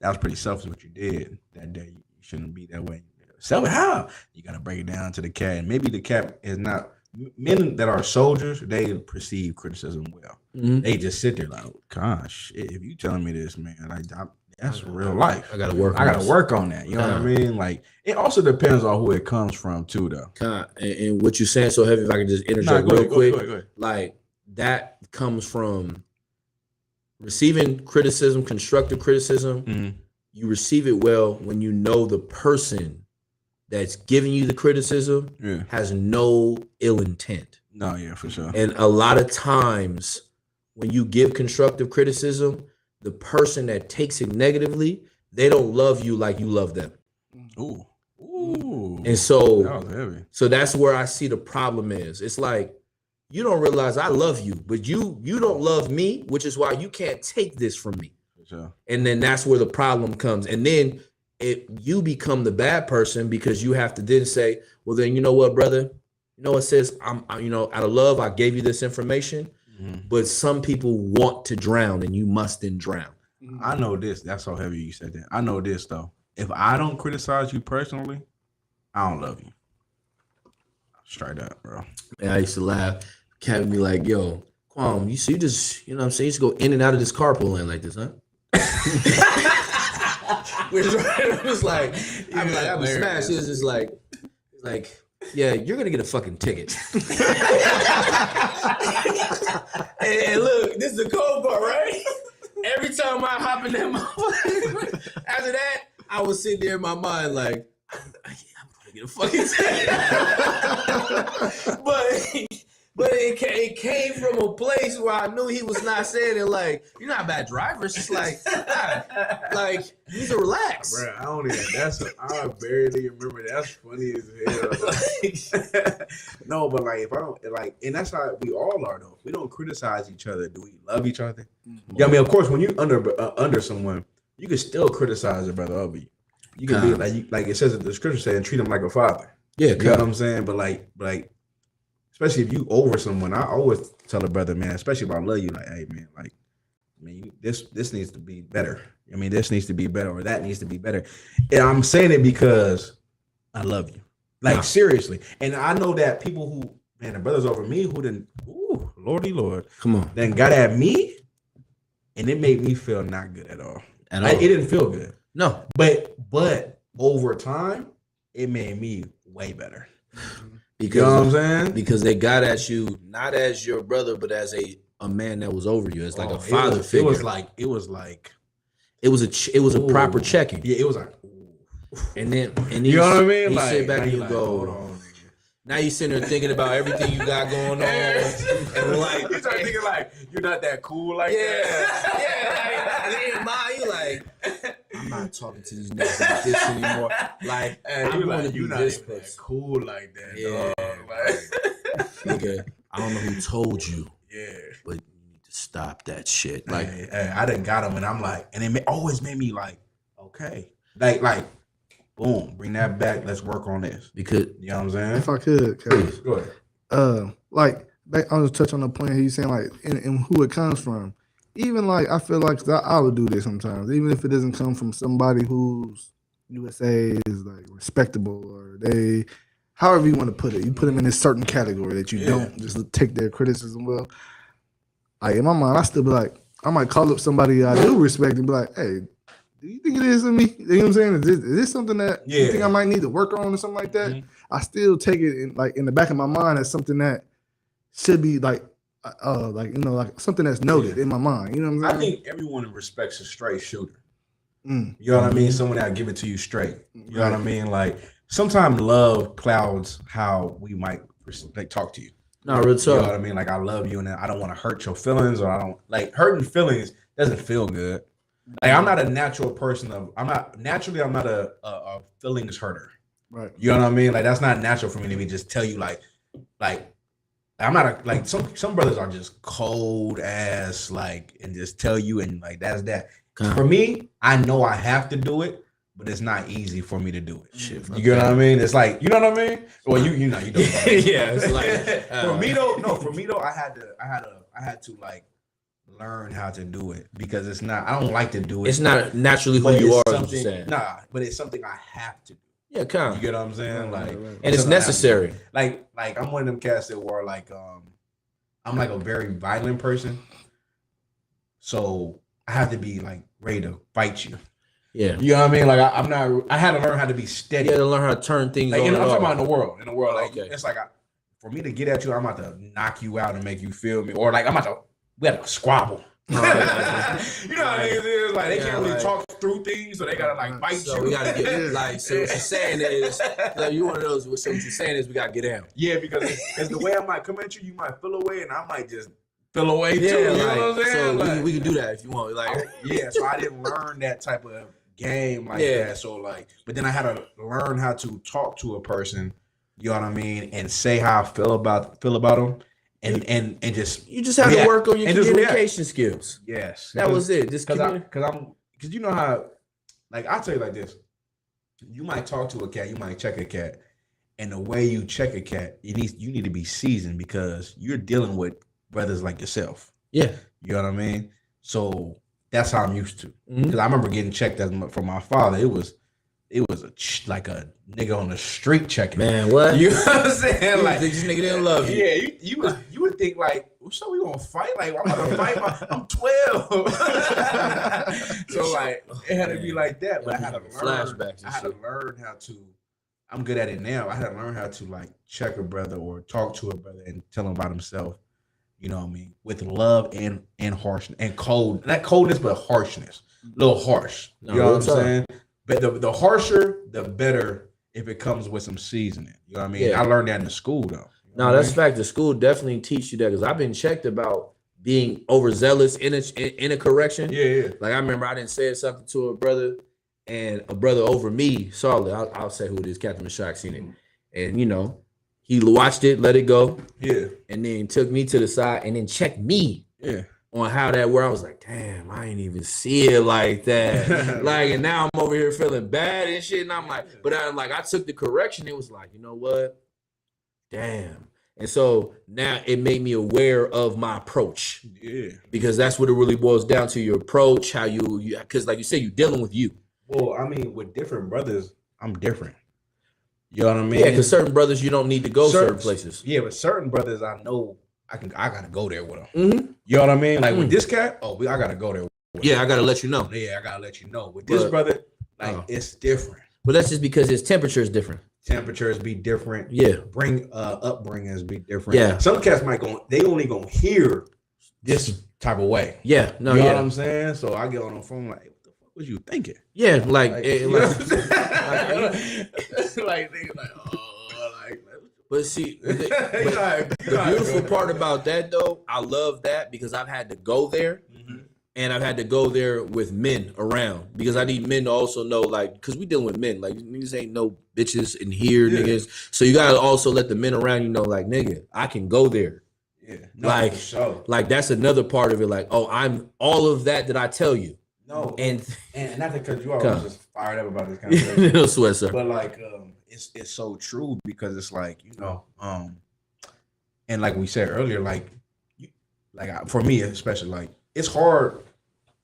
that was pretty selfish what you did that day. You shouldn't be that way. Selfish how? You gotta break it down to the cat. And maybe the cat is not men that are soldiers, they perceive criticism well. Mhm. They just sit there like, gosh, if you telling me this, man, that's real life. I gotta work. I gotta work on that. You know what I mean? Like, it also depends on who it comes from too, though. And what you're saying so heavy. If I can just interject real quick, go ahead. like that comes from receiving criticism, constructive criticism. Mm-hmm. You receive it well when you know the person that's giving you the criticism has no ill intent. No, yeah, for sure. And a lot of times when you give constructive criticism, the person that takes it negatively, they don't love you like you love them. Ooh. And so, that was heavy. So that's where I see the problem is. It's like, you don't realize I love you, but you don't love me, which is why you can't take this from me. Sure. And then that's where the problem comes. And then you become the bad person because you have to then say, well, then you know what, brother? You know what, sis? I'm out of love, I gave you this information, but some people want to drown and you must then drown. I know this. That's so heavy you said that. I know this, though. If I don't criticize you personally, I don't love you. Straight up, bro. And I used to laugh. Cat would be like, yo, Quam, you just, you know what I'm saying? You just go in and out of this carpool lane like this, huh? It was like, I'm smashed. It's just like, yeah, you're gonna get a fucking ticket. and look, this is the cold part, right? Every time I hop in that motherfucker, after that, I would sit there in my mind like, I'm gonna get a fucking ticket. But it came from a place where I knew he was not saying it like, you're not a bad driver. It's just like, like, you need to relax. Bro, I don't even, I barely remember. That's funny as hell. No, but like, if I don't, like, and that's how we all are, though. We don't criticize each other. Do we love each other? Mm-hmm. Yeah, I mean, of course, when you under someone, you can still criticize a brother over you. You can be like it says in the scripture saying, treat him like a father. Yeah, you know what I'm saying? But like, especially if you over someone, I always tell a brother, man, especially if I love you, like, hey, man, like, I mean, this needs to be better. I mean, this needs to be better, or that needs to be better. And I'm saying it because I love you, like, seriously. And I know that people who, man, the brothers over me who didn't, Lordy Lord, come on, then got at me, and it made me feel not good at all. It didn't feel good. No, but over time, it made me way better. Because, you know what I'm saying? Because they got at you not as your brother, but as a man that was over you. It's like a father figure. It was a proper checking. Yeah, it was like, and then you know what I mean? You like, sit back and you like, go, hold on. Now you sitting there thinking about everything you got going on, and like you start thinking like you're not that cool like that. Yeah, you like, I'm not talking to these niggas like this anymore. Like, I'm like, you're not even that cool like that. Yeah, nigga, I don't know who told you. Yeah, but you need to stop that shit. Like, I done got him, and I'm like, and it always made me like, okay, like. Boom, bring that back. Let's work on this. Because you know what I'm saying? If I could, please go ahead. Like I'll just touch on the point he's saying, like, and who it comes from. Even like I feel like I would do this sometimes, even if it doesn't come from somebody who's you would say is like respectable, or they, however you want to put it, you put them in this certain category that you don't just take their criticism well. Like in my mind, I still be like, I might call up somebody I do respect and be like, hey, do you think it is in me? You know what I'm saying? Is this something that you think I might need to work on or something like that? Mm-hmm. I still take it in the back of my mind as something that should be like something that's noted in my mind. You know what I'm saying? I think everyone respects a straight shooter. You know what I mean? Someone that'll give it to you straight. You know what I mean? Like sometimes love clouds how we might like talk to you. No, real talk. You know what I mean? Like I love you and I don't want to hurt your feelings, or I don't like hurting feelings doesn't feel good. Like I'm not a natural person I'm not a feelings hurter. Right. You know what I mean? Like that's not natural for me to be just tell you like I'm not like some brothers are just cold ass like and just tell you and like that's that. For me, I know I have to do it, but it's not easy for me to do it. Shit, you get what I mean? It's like you know what I mean? Well, you know you don't. Yeah, it's like for me though, I had to like learn how to do it because it's not. I don't like to do it. It's not naturally who you are. Nah, but it's something I have to do. Yeah, You get what I'm saying? Like, and it's necessary. Like I'm one of them cats that were like, I'm like a very violent person, so I have to be like ready to fight you. Yeah, you know what I mean. Like I'm not. I had to learn how to be steady. You had to learn how to turn things. Like, on I'm talking about in the world. Like okay. It's like for me to get at you, I'm about to knock you out and make you feel me, or like I'm about to. We had to squabble. You know what I mean? It's like they can't really talk through things, so they gotta like fight so you. We gotta get like. So what you're saying is, like, you one of those. So what you're saying is, we gotta get down. Yeah, because it's the way I might come at you, you might feel away, and I might just feel away too. Yeah, You like, know what I'm saying? So like, we can do that if you want. Like, yeah. So I didn't learn that type of game like that. So like, but then I had to learn how to talk to a person. You know what I mean, and say how I feel about them. And just you just have to work on your communication skills. Yes, that was it. Just because you know how, like, I'll tell you like this: you might talk to a cat, you might check a cat, and the way you check a cat, you need to be seasoned because you're dealing with brothers like yourself. Yeah, you know what I mean. So that's how I'm used to. Because I remember getting checked from my father. It was like a nigga on the street checking. Man, what? You know what I'm saying? Like, this nigga didn't love you. Yeah, you would think like, so we gonna fight? Like, I'm gonna fight. I'm 12. So like, it had to be like that. But I had to learn. Flashbacks. I had to learn how to. I'm good at it now. I had to learn how to like check a brother or talk to a brother and tell him about himself. You know what I mean? With love and harshness and cold. Not coldness, but harshness. A little harsh. You know what I'm saying? But the harsher, the better if it comes with some seasoning. You know what I mean? Yeah. I learned that in the school, though. No, that's a fact. The school definitely teach you that because I've been checked about being overzealous in a correction. Yeah. Like, I remember I didn't say something to a brother, and a brother over me saw it. I'll say who it is. Captain Mashak seen it. And, you know, he watched it, let it go. Yeah. And then took me to the side and then checked me. Yeah. On how that where I was like, damn, I ain't even see it like that. Like, and now I'm over here feeling bad and shit. And I'm like, but I took the correction. It was like, you know what? Damn. And so now it made me aware of my approach. Yeah. Because that's what it really boils down to, your approach, how you because like you said, you're dealing with you. Well, I mean, with different brothers, I'm different. You know what I mean? Yeah, because certain brothers you don't need to go certain places. Yeah, but certain brothers I know I gotta go there with them. You know what I mean? Like with this cat, I gotta go there with him. I gotta let you know. Yeah, I gotta let you know. With this brother, like it's different. But that's just because his temperature is different. Temperatures be different. Yeah. Upbringings be different. Yeah. Some cats they only gonna hear this type of way. Yeah. No, you know what I'm saying? So I get on the phone like, what the fuck was you thinking? Yeah, like But see, the beautiful part about that though, I love that because I've had to go there, and I've had to go there with men around because I need men to also know, like, because we dealing with men, like niggas ain't no bitches in here, niggas. So you gotta also let the men around you know, like, nigga, I can go there. Yeah, like that's another part of it. Like, oh, I'm all of that I tell you. No, and not because you always just fired up about this kind of thing. No sweat, sir. But like, it's so true because it's like, you know, and like we said earlier, like for me especially, like it's hard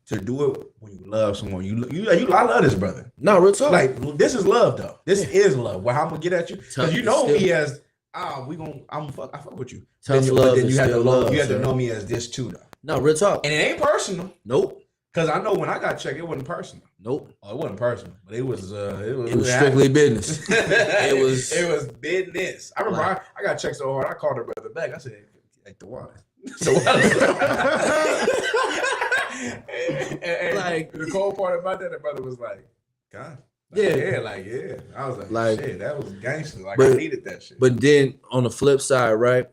to do it when you love someone. I love this brother. No, real talk. Like this is love though. This is love. Well, I'm gonna get at you because you know me as I fuck with you. Tough love. Then you have to love. You have to know me as this too though. No, real talk. And it ain't personal. Nope. Because I know when I got checked, it wasn't personal. Nope. Oh, it wasn't personal, but it was strictly business. it was business. I remember I got checked so hard, I called her brother back. I said, "Like the water." and like the cold part about that, the brother was like, "God." Yeah. I was like, shit, that was gangster. Like, I needed that shit. But then on the flip side, right?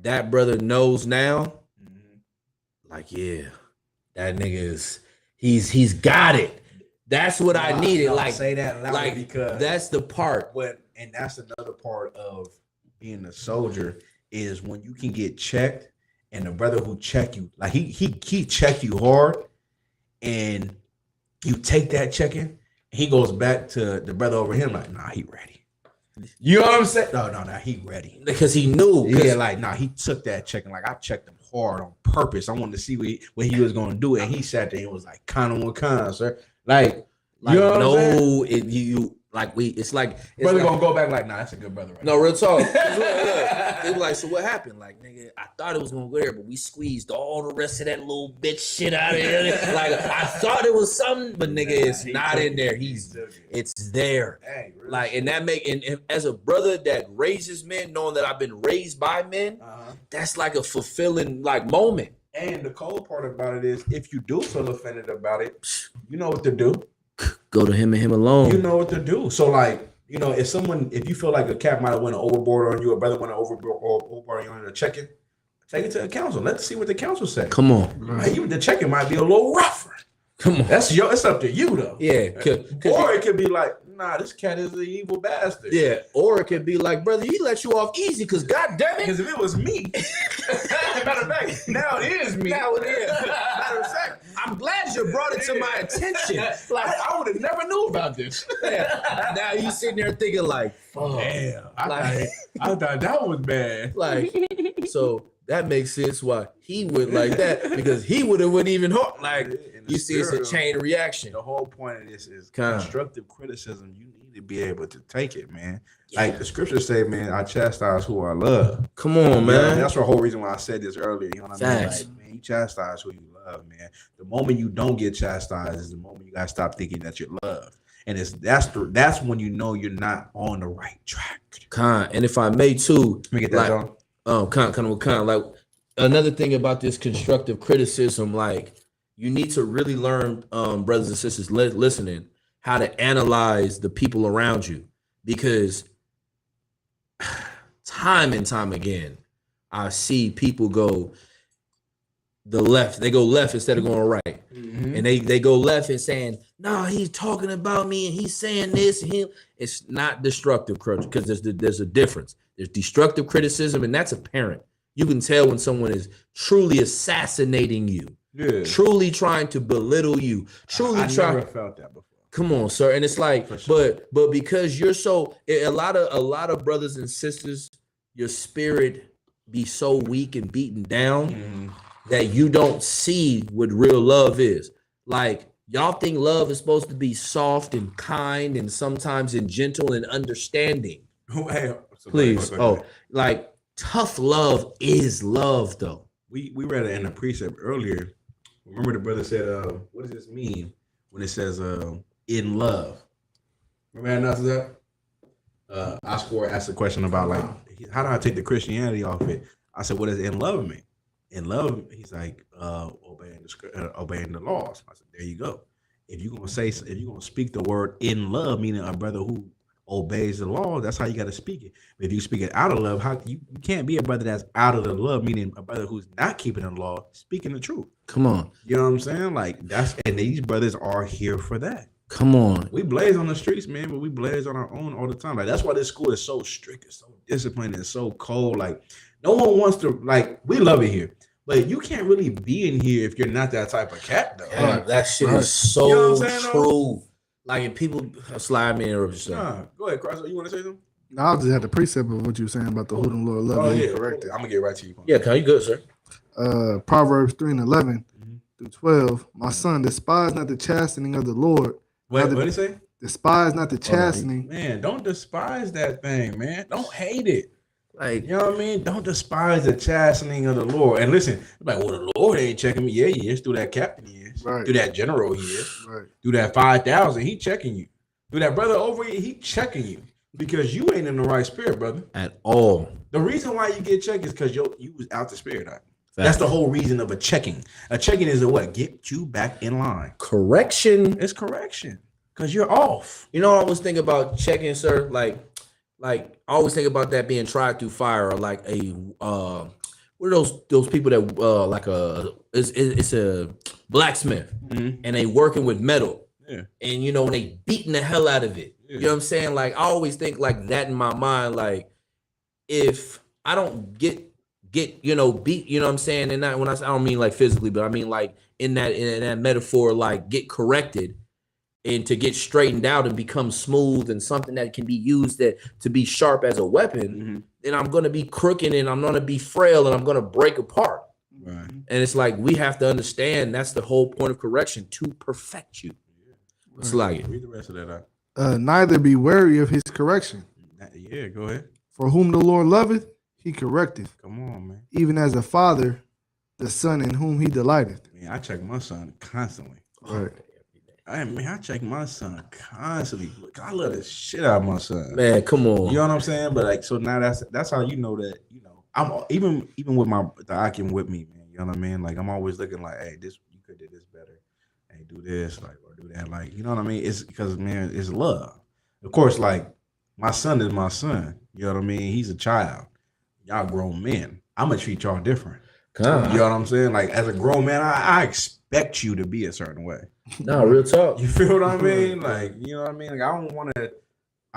That brother knows now. Like, yeah. That nigga he's got it. That's what I needed. Like, say that loud, like, because that's the part. And that's another part of being a soldier is when you can get checked, and the brother who check you, like he check you hard, and you take that checking, he goes back to the brother over him like, nah, he ready. You know what I'm saying? No, he ready because he knew. Yeah, like he took that checking. Like I checked him hard on purpose. I wanted to see what he was going to do, and he sat there and was like, "Kind of, sir." Like you know it's Brother like, gonna go back like, nah, that's a good brother. Right no, real talk. They were like, so what happened? Like, nigga, I thought it was gonna go there, but we squeezed all the rest of that little bitch shit out of there. Like, I thought it was something, but nigga, it's not in there. It's there. Dang, really? Like, and that and as a brother that raises men, knowing that I've been raised by men, that's like a fulfilling like moment. And the cold part about it is, if you do feel offended about it, you know what to do. Go to him and him alone. You know what to do. So, like, you know, if you feel like a cat might have went overboard on you, a brother went overboard on you in a check-in, take it to the council. Let's see what the council says. Come on. Right. The check-in might be a little rougher. Come on. It's up to you, though. Yeah. Or it could be like, nah, this cat is an evil bastard. Yeah. Or it could be like, brother, he let you off easy because goddamn it. Because if it was me, matter of fact, now it is me. Now it is. Matter of fact, I'm glad you brought it to my attention. Like, I would have never knew about this. Yeah. Now you sitting there thinking like, fuck. Damn. I thought that was bad. Like, so that makes sense why he would like that, because he wouldn't even hook. Like, you see, it's a chain reaction. The whole point of this is constructive criticism. You need to be able to take it, man. Yeah. Like the scriptures say, man, I chastise who I love. Come on, man. That's the whole reason why I said this earlier. You know what I mean? Like, man, you chastise who you love, man. The moment you don't get chastised is the moment you gotta stop thinking that you're loved. And that's when you know you're not on the right track. And if I may too, let me get that on. Like another thing about this constructive criticism, like you need to really learn, brothers and sisters listening, how to analyze the people around you, because time and time again, I see people go the left. They go left instead of going right. Mm-hmm. And they go left and saying, no, he's talking about me and he's saying this and him. It's not destructive criticism, because there's a difference. There's destructive criticism, and that's apparent. You can tell when someone is truly assassinating you, truly trying to belittle you, truly trying. I never felt that before. Come on, sir. And it's like, sure. but because you're a lot of brothers and sisters, your spirit be so weak and beaten down that you don't see what real love is. Like, y'all think love is supposed to be soft and kind and sometimes and gentle and understanding. Please. Like tough love is love, though. We read it in a precept earlier. Remember the brother said, what does this mean when it says in love? Remember that? Isupk asked a question about, like, how do I take the Christianity off it? I said, what does in love mean? In love, he's like, obeying the laws. I said, there you go. If you're gonna speak the word in love, meaning a brother who obeys the law, that's how you got to speak it. But if you speak it out of love, how you can't be a brother that's out of the love, meaning a brother who's not keeping the law, speaking the truth. Come on, you know what I'm saying? Like, and these brothers are here for that. Come on, we blaze on the streets, man, but we blaze on our own all the time. Like, that's why this school is so strict, it's so disciplined, it's so cold. Like, no one wants to, like, we love it here, but you can't really be in here if you're not that type of cat, though. Yeah, that shit is so true. Like, if people slide me in or something. Go ahead, Cross. You want to say something? No, I just had the precept of what you were saying about the who them Lord love. Yeah, correct. I'm gonna get right to you. Yeah, you good, sir. Proverbs 3:11 through 12. My son, despise not the chastening of the Lord. What did he say? Despise not the chastening. Man, don't despise that thing, man. Don't hate it. Like, you know what I mean? Don't despise the chastening of the Lord. And listen, like, well, the Lord ain't checking me. Yeah, he is. Through that captain, he is. Right. Through that general, he is. Right. Through that 5,000, he checking you. Through that brother over here, he checking you. Because you ain't in the right spirit, brother. At all. The reason why you get checked is because you was out the spirit. Right? That's the whole reason of a checking. A checking is what? Get you back in line. Correction. It's correction. Because you're off. You know what I was thinking about checking, sir? Like I always think about that being tried through fire, or like a what are those people that it's a blacksmith and they working with metal. Yeah. And you know, when they beating the hell out of it. Yeah. You know what I'm saying? Like, I always think like that in my mind. Like, if I don't get beat, you know what I'm saying? And not when I don't mean like physically, but I mean like in that metaphor, like get corrected and to get straightened out and become smooth and something that can be used to be sharp as a weapon, then I'm gonna be crooked and I'm gonna be frail and I'm gonna break apart. Right. And it's like we have to understand that's the whole point of correction, to perfect you. It's like read the rest of that out. neither be wary of his correction. Yeah, go ahead. For whom the Lord loveth, he correcteth. Come on, man. Even as a father, the son in whom he delighteth. Man, I check my son constantly. Right. I check my son constantly. Look, I love the shit out of my son. Man, come on. You know what I'm saying? But like, so now that's how you know that, you know, I'm even with the Akim with me, man. You know what I mean? Like, I'm always looking like, hey, this, you could do this better. Hey, do this, like, or do that. Like, you know what I mean? It's because, man, it's love. Of course, like, my son is my son. You know what I mean? He's a child. Y'all grown men. I'm gonna treat y'all different. You know what I'm saying? Like, as a grown man, I expect you to be a certain way. No, real talk. You feel what I mean? Like, you know what I mean? Like, I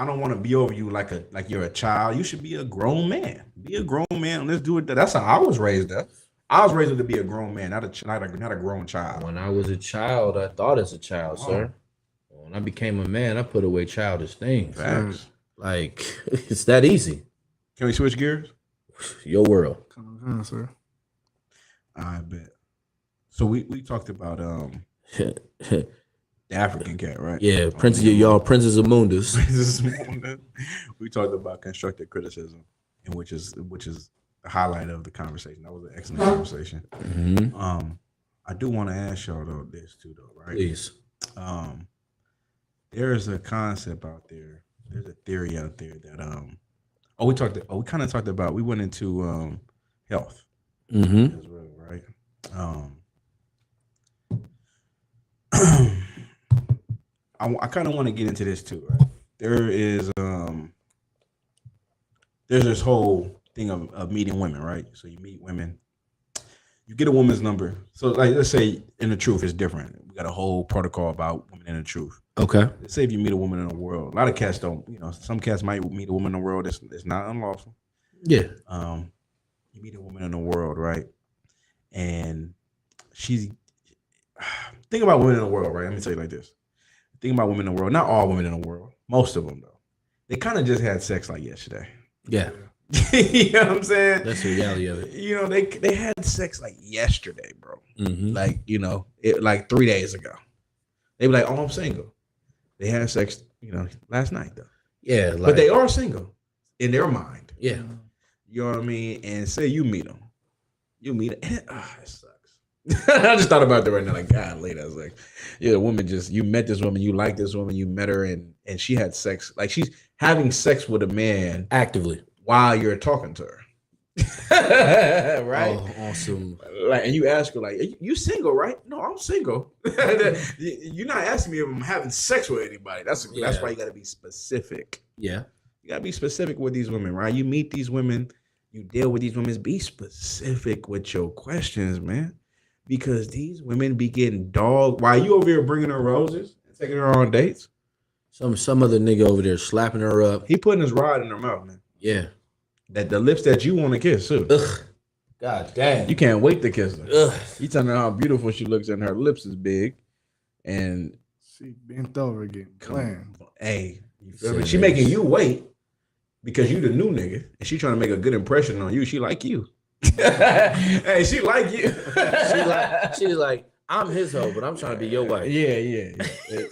don't want to be over you like you're a child. You should be a grown man. Be a grown man. Let's do it. That's how I was raised up. I was raised to be a grown man, not a grown child. When I was a child, I thought as a child, sir. When I became a man, I put away childish things. Facts. Like, it's that easy. Can we switch gears? Your world. Come on, sir. I bet. So we talked about the African cat, right? Yeah, Princess of Mundus. We talked about constructive criticism, and which is the highlight of the conversation. That was an excellent conversation. Mm-hmm. I do want to ask y'all though this too, though, right? Please. There is a concept out there. There's a theory out there that we kind of talked about. We went into health as well, right? I kind of want to get into this too, right? There's this whole thing of meeting women, right? So you meet women, you get a woman's number. So like, let's say in the truth is different. We got a whole protocol about women in the truth. Okay. Let's say if you meet a woman in the world, a lot of cats don't, you know, some cats might meet a woman in the world that's not unlawful. Yeah. You meet a woman in the world, right? And think about women in the world, right? Let me tell you like this. Think about women in the world. Not all women in the world. Most of them, though. They kind of just had sex like yesterday. Yeah. You know what I'm saying? That's the reality of it. You know, they had sex like yesterday, bro. Mm-hmm. Like, you know, like 3 days ago. They be like, oh, I'm single. They had sex, you know, last night, though. Yeah. But they are single in their mind. Yeah. You know what I mean? And say you meet them. You meet it. It sucks. I just thought about that right now. Like, God, later. I was like, yeah, the woman you met this woman, you like this woman, you met her, and she had sex. Like, she's having sex with a man actively while you're talking to her. Right? Oh, awesome. Like, and you ask her, like, you single, right? No, I'm single. You're not asking me if I'm having sex with anybody. That's why you got to be specific. Yeah. You got to be specific with these women, right? You meet these women, you deal with these women. Be specific with your questions, man. Because these women be getting dogged. While you over here bringing her roses and taking her on dates, some other nigga over there slapping her up. He putting his rod in her mouth, man. Yeah. That the lips that you want to kiss, too. Ugh. God damn. You can't wait to kiss her. Ugh. You telling her how beautiful she looks and her lips is big. And she bent over again. Playing. Hey, you feel me? She making you wait because you the new nigga. And she trying to make a good impression on you. She like you. Hey, she like you. She's like, I'm his hoe, but I'm trying to be your wife. Yeah.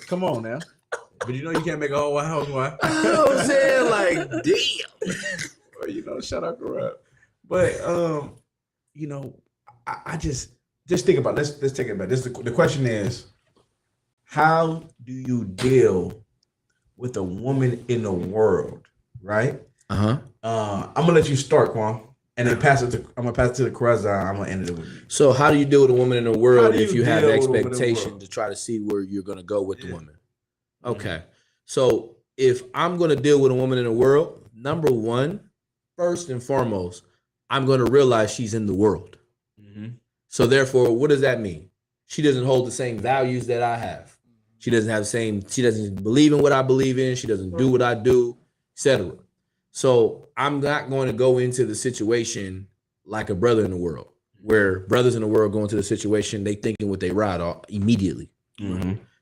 Come on now. But you know you can't make a whole housewife. You know what I'm saying? Like, damn. Or, you know, shut up, girl. But you know, I just think about let's take it back. The question is, how do you deal with a woman in the world, right? I'm gonna let you start, Quan. And then I'm gonna pass it to the Kareza. I'm gonna end it with you. So how do you deal with a woman in the world if you have the expectation to try to see where you're gonna go with the woman? Okay. So if I'm gonna deal with a woman in the world, number one, first and foremost, I'm gonna realize she's in the world. So therefore, what does that mean? She doesn't hold the same values that I have. She doesn't believe in what I believe in. She doesn't do what I do, etc. So I'm not going to go into the situation like a brother in the world, where brothers in the world go into the situation, they thinking what they ride off immediately.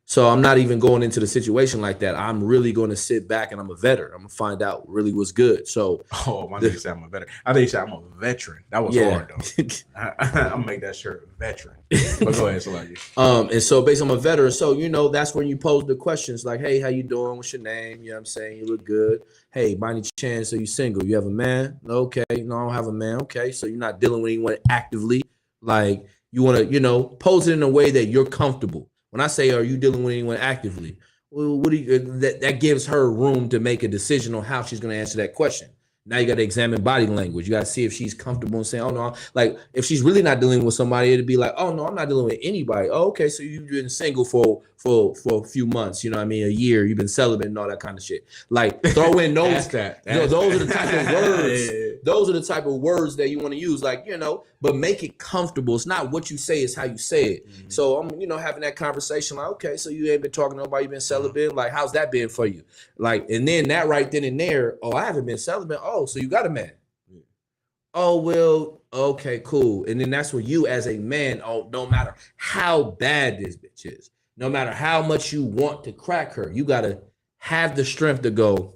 So I'm not even going into the situation like that. I'm really going to sit back and I'm a veteran. I'm gonna find out really what's good. So my nigga said I'm a veteran. I think he said I'm a veteran. That was hard though. I'm gonna make that shirt veteran. But go ahead, Salaki. And so based on a veteran, so that's when you pose the questions like, hey, how you doing? What's your name? You know what I'm saying? You look good. Hey, by any chance, are you single? You have a man? Okay, no, I don't have a man. Okay, so you're not dealing with anyone actively. Like you want to, pose it in a way that you're comfortable. When I say, are you dealing with anyone actively? Well, what do you, that gives her room to make a decision on how she's going to answer that question. Now you got to examine body language. You got to see if she's comfortable and saying, oh, no, like if she's really not dealing with somebody, it'd be like, oh, no, I'm not dealing with anybody. Oh, okay, so you've been single for a few months, a year, you've been celibate and all that kind of shit. Like throw in those, those are the type of words. Those are the type of words that you want to use, like, but make it comfortable. It's not what you say, it's how you say it. Mm-hmm. So I'm, having that conversation like, okay, so you ain't been talking to nobody, you've been celibate. Like, how's that been for you? Like, and then that right then and there, oh, I haven't been celibate. Oh, so you got a man. Yeah. Oh, well, okay, cool. And then that's where you as a man, no matter how bad this bitch is, no matter how much you want to crack her, you got to have the strength to go,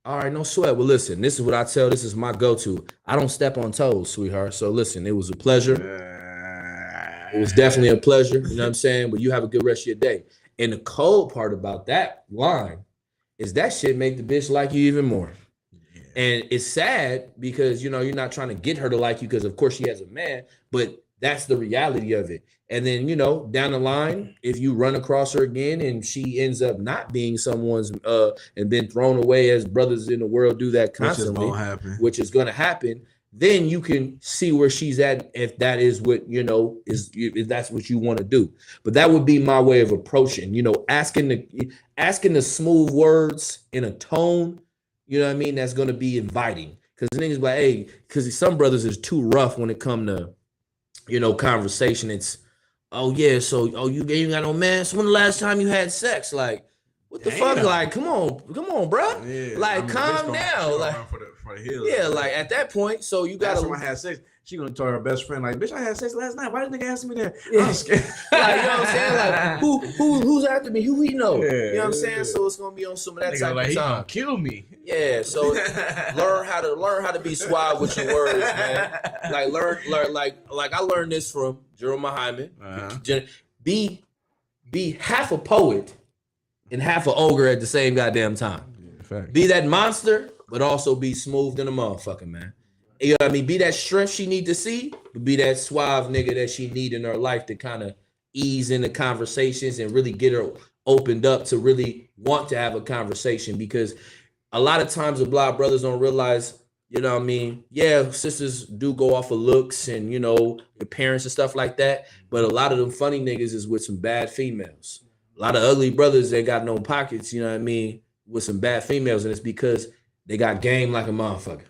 all right, no sweat. Well, listen, this is what I tell. This is my go-to. I don't step on toes, sweetheart. So listen, it was a pleasure. It was definitely a pleasure. You know what I'm saying? But you have a good rest of your day. And the cold part about that line is that shit make the bitch like you even more. Yeah. And it's sad because, you're not trying to get her to like you because, of course, she has a man. But that's the reality of it. And then, down the line, if you run across her again and she ends up not being someone's and been thrown away as brothers in the world do that constantly, which is going to happen, then you can see where she's at if that is what, if that's what you want to do. But that would be my way of approaching, asking the smooth words in a tone, that's going to be inviting. Because the niggas like, hey, because some brothers is too rough when it come to, conversation. It's, oh yeah, so you ain't got no man. So when the last time you had sex? Like, what the fuck? Like, come on, bro. Yeah, like, calm down. Like, for the hill. Yeah, like at that point, so you gotta. When I had sex, she gonna tell her best friend, like, bitch, I had sex last night. Why didn't nigga ask me that? Yeah. I'm scared. Like, you know what I'm saying? Like, who's after me? Who he know? Yeah, you know what I'm saying? So it's gonna be on some of that type of time. He gonna kill me. Yeah, so learn how to be suave with your words, man. Like learn like I learned this from Jerome Muhammad. Be half a poet and half an ogre at the same goddamn time. Yeah, be that monster, but also be smooth than a motherfucker, man. You know what I mean? Be that strength she need to see, but be that suave nigga that she need in her life to kind of ease into conversations and really get her opened up to really want to have a conversation. Because a lot of times the Block brothers don't realize, you know what I mean? Yeah, sisters do go off of looks and, your parents and stuff like that. But a lot of them funny niggas is with some bad females. A lot of ugly brothers that got no pockets, you know what I mean, with some bad females. And it's because they got game like a motherfucker.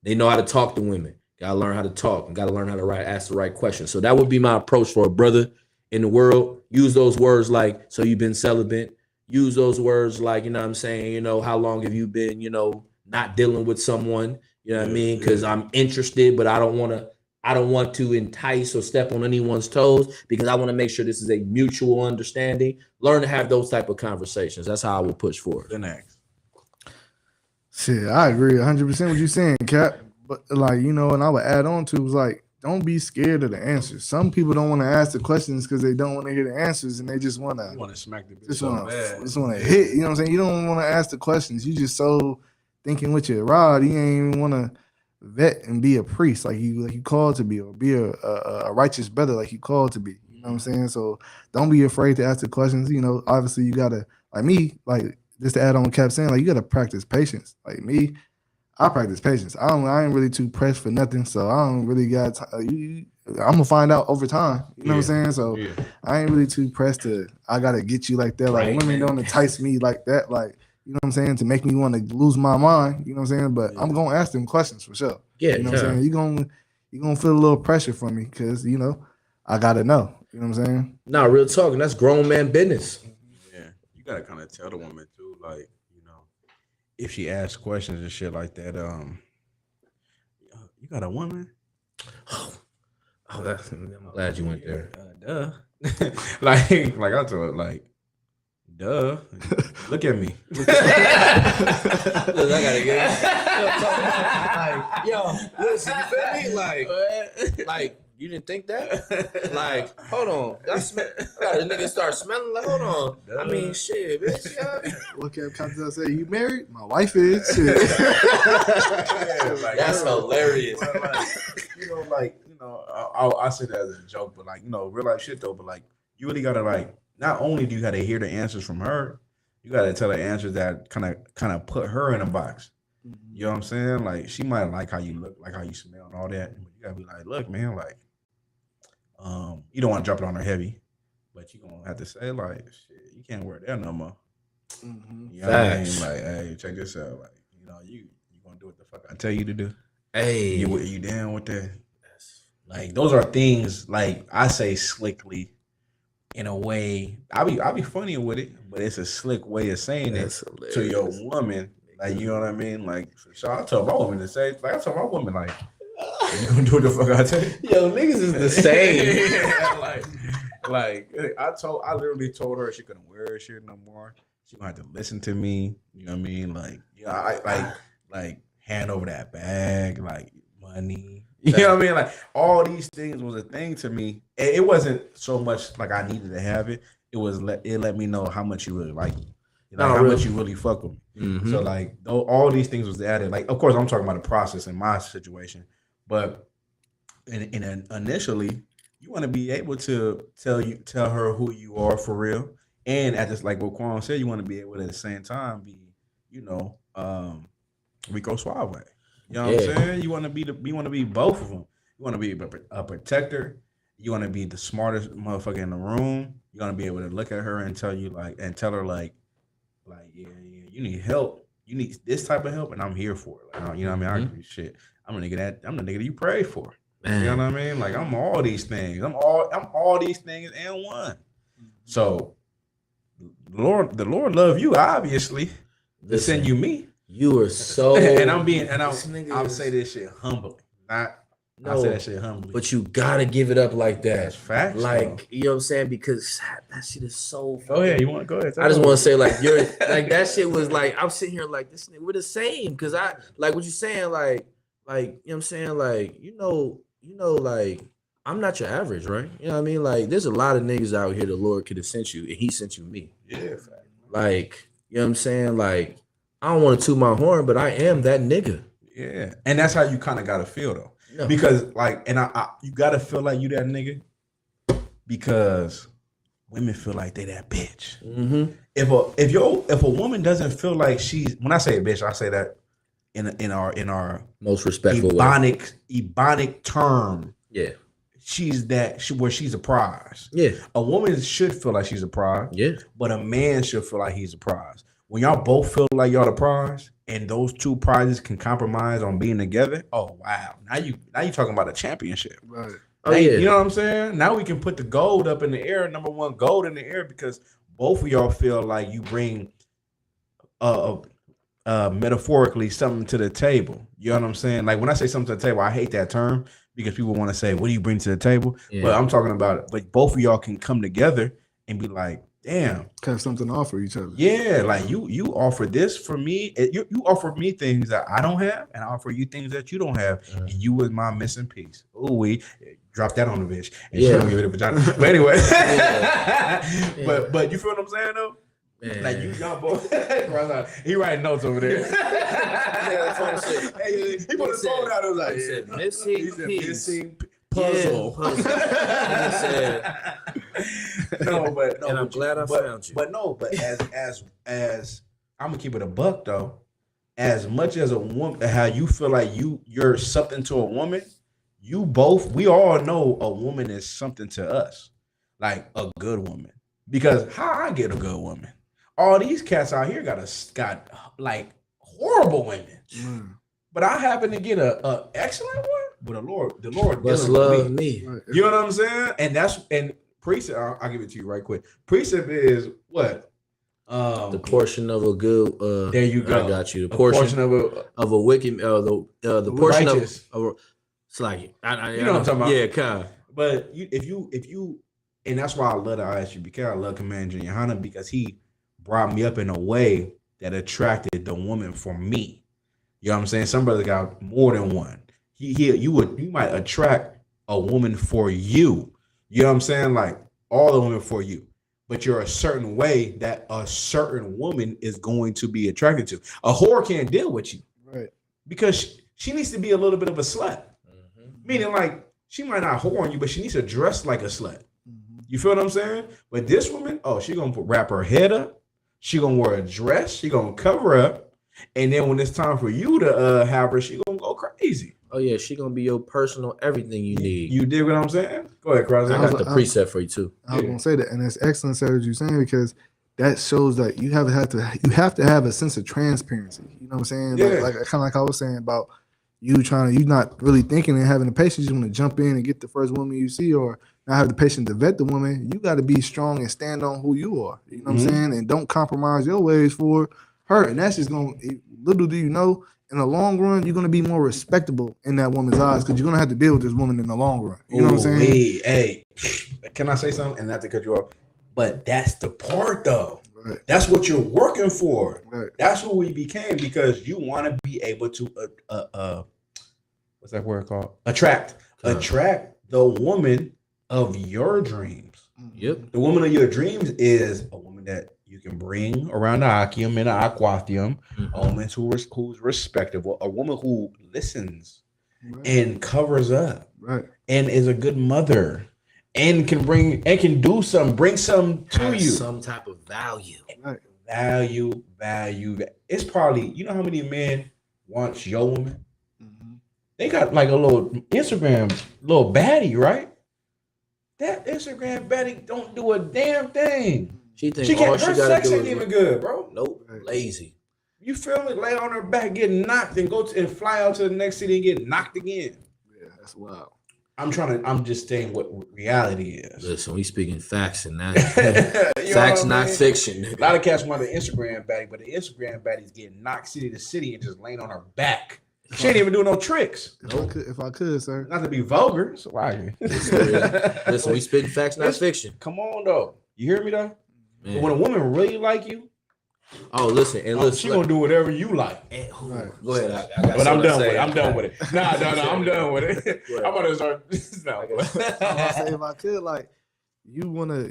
They know how to talk to women. Gotta learn how to talk and gotta learn how to ask the right questions. So that would be my approach for a brother in the world. Use those words like, so you've been celibate. Use those words like, you know what I'm saying, how long have you been, not dealing with someone, you know what I mean? Because I'm interested, but I don't want to entice or step on anyone's toes because I want to make sure this is a mutual understanding. Learn to have those type of conversations. That's how I would push forward. The next. Shit, I agree 100% what you're saying, Cap. But and I would add on to was like, don't be scared of the answers. Some people don't want to ask the questions because they don't want to hear the answers and they just want to smack the bitch. Just want to hit. You know what I'm saying? You don't want to ask the questions. You just so thinking with your rod, you ain't even want to vet and be a priest like you called to be, or be a righteous brother like you called to be. You know what I'm saying? So don't be afraid to ask the questions. Obviously you gotta, like me, like just to add on what Cap saying, like you gotta practice patience. Like me, I practice patience. I ain't really too pressed for nothing, so I don't really got. I'm gonna find out over time. You know what I'm saying? So I ain't really too pressed to. I gotta get you like that. Like women don't entice me like that. Like you know what I'm saying, to make me want to lose my mind. You know what I'm saying? But I'm gonna ask them questions for sure. Yeah, you know what I'm saying. You gonna feel a little pressure from me because I gotta know. You know what I'm saying? Nah, real talk, and that's grown man business. Yeah, you gotta kind of tell the woman too, like. If she asks questions and shit like that, you got a woman? Oh, I'm glad you went there. Duh. like I told her, like Duh. Look at me. Look, I gotta get yo, listen, you feel me? Like you didn't think that? Like, hold on. I got a nigga start smelling like, hold on. Duh. I mean, shit, bitch. Look at Captain say, you married? My wife is. Shit. Like, that's hilarious. I say that as a joke, but like, real life shit though. But like, you really gotta like, not only do you gotta hear the answers from her, you gotta tell her answers that kind of put her in a box. You know what I'm saying? Like, she might like how you look, like how you smell, and all that. But you gotta be like, look, man, like, you don't want to drop it on her heavy, but you gonna have to say like, shit, you can't wear that no more. You know what I mean? Like, hey, check this out. Like, you gonna do what the fuck I tell you to do. Hey, you down with that? Like, those are things, like, I say slickly in a way. I'll be funny with it, but it's a slick way of saying that's it hilarious. to your woman. Like, you know what I mean? Like, for sure, I tell my woman to say, like, I tell my woman, like, you gonna do what the fuck I tell you? Yo, niggas is the same. I literally told her she couldn't wear her shit no more. She gonna have to listen to me. You know what I mean? Like, like hand over that bag, like money. You know what I mean? Like, all these things was a thing to me. It wasn't so much like I needed to have it. It let me know how much you really like me. Much you really fuck with me. Mm-hmm. So like, all these things was added. Like, of course, I'm talking about the process in my situation, but initially, you want to be able to tell her who you are for real, and at this, like what Quan said, you want to be able to at the same time be, Rico Suave. You know what I'm saying? You want to be both of them. You want to be a protector. You want to be the smartest motherfucker in the room. You want to be able to look at her and tell her like, yeah, you need help. You need this type of help, and I'm here for it. Like, you know what I mean? I agree. Shit, I'm the nigga that you pray for. Man. You know what I mean? Like, I'm all these things. I'm all these things and one. So, the Lord love you, obviously. To send you me. You are so, I'll say this shit humbly. I'll say that shit humbly. But you gotta give it up like that. That's facts. Like, though. you know what I'm saying? Because that shit is so funny. Go ahead. You want to go ahead? I just want to say, like, you're like, that shit was like, I'm sitting here like, this nigga, we're the same. Because I like what you're saying, like, you know what I'm saying? Like, like, I'm not your average, right? You know what I mean? Like, there's a lot of niggas out here the Lord could have sent you, and he sent you me. Yeah. Like, you know what I'm saying? Like, I don't want to toot my horn, but I am that nigga. Yeah. And that's how you kind of got to feel, though. No. Because, like, and you got to feel like you that nigga because women feel like they that bitch. Mm-hmm. If a woman doesn't feel like she's, when I say bitch, I say that in our most respectful ebonic term. Yeah. She's where she's a prize. Yeah. A woman should feel like she's a prize. Yeah. But a man should feel like he's a prize. When y'all both feel like y'all the prize, and those two prizes can compromise on being together, oh wow! Now you talking about a championship, right? Oh yeah. You know what I'm saying? Now we can put the gold up in the air, number one gold in the air, because both of y'all feel like you bring, metaphorically something to the table. You know what I'm saying? Like when I say something to the table, I hate that term because people want to say, "What do you bring to the table?" Yeah. But I'm talking about it. Like both of y'all can come together and be like, damn, have something to offer each other. Yeah, like you offer this for me. You offer me things that I don't have, and I offer you things that you don't have. And you was my missing piece. Oh, we drop that on the bitch, and she don't give it a vagina. But anyway, but you feel what I'm saying though? Man. Like y'all both. He writing notes over there. He put his phone out. Like missing puzzle. No, and I'm glad I found you. But as I'm gonna keep it a buck though, as much as a woman, how you feel like you're something to a woman, we all know a woman is something to us, like a good woman. Because how I get a good woman? All these cats out here got like horrible women, but I happen to get a excellent one. But the Lord must love me. You know what I'm saying? And precept, I'll give it to you right quick. Precept is what? The portion of a good. There you go. I got you. The portion of a wicked. The portion righteous. Of it's like you know what I'm talking about. Yeah, kind of. But if you, and that's why I love to ask you because I love Commander Johanna because he brought me up in a way that attracted the woman for me. You know what I'm saying? Some brothers got more than one. You might attract a woman for you. You know what I'm saying? Like all the women for you. But you're a certain way that a certain woman is going to be attracted to. A whore can't deal with you. Right. Because she needs to be a little bit of a slut. Meaning like she might not whore on you, but she needs to dress like a slut. You feel what I'm saying? But this woman, she gonna wrap her head up. She gonna wear a dress. She gonna cover up. And then when it's time for you to have her, she gonna go crazy. Oh yeah, she gonna be your personal everything you need. You dig what I'm saying? Go ahead, Cross. I got the preset for you too. I was gonna say that, and it's excellent, Sarah, what you're saying, because that shows that you have to have a sense of transparency. You know what I'm saying? Yeah. Like kind of like I was saying about you not really thinking and having the patience. You just want to jump in and get the first woman you see, or not have the patience to vet the woman. You got to be strong and stand on who you are. You know what I'm saying? And don't compromise your ways for her. And that's just gonna. Little do you know, in the long run, you're gonna be more respectable in that woman's eyes because you're gonna have to deal with this woman in the long run. You know what I'm saying? Hey, can I say something? And not to cut you off, but that's the part though. Right. That's what you're working for. Right. That's who we became because you want to be able to what's that word called? Attract the woman of your dreams. Yep. The woman of your dreams is a woman that you can bring around the Akium and the Aquathium, a woman who's respectable, a woman who listens and covers up, and is a good mother, and can bring bring some to you, some type of value. Value. It's probably, you know how many men want your woman? They got like a little Instagram little baddie, right? That Instagram baddie don't do a damn thing. She thinks her sex ain't even good, bro. Nope, lazy. You feel me? Lay on her back, get knocked, and and fly out to the next city and get knocked again. Yeah, that's wild. I'm just saying what reality is. Listen, we speaking facts and not facts, not fiction. A lot of cats want the Instagram baddie, but the Instagram baddie's getting knocked city to city and just laying on her back. She ain't even doing no tricks. If I could, sir. Not to be vulgar, so why? Listen, we spitting facts, not fiction. Come on, though. You hear me, though? But when a woman really like you, she gonna do whatever you like. Go ahead. But I'm done with it. I'm done with it. No, I'm done with it. I'm about to start. No. If I could, like, you wanna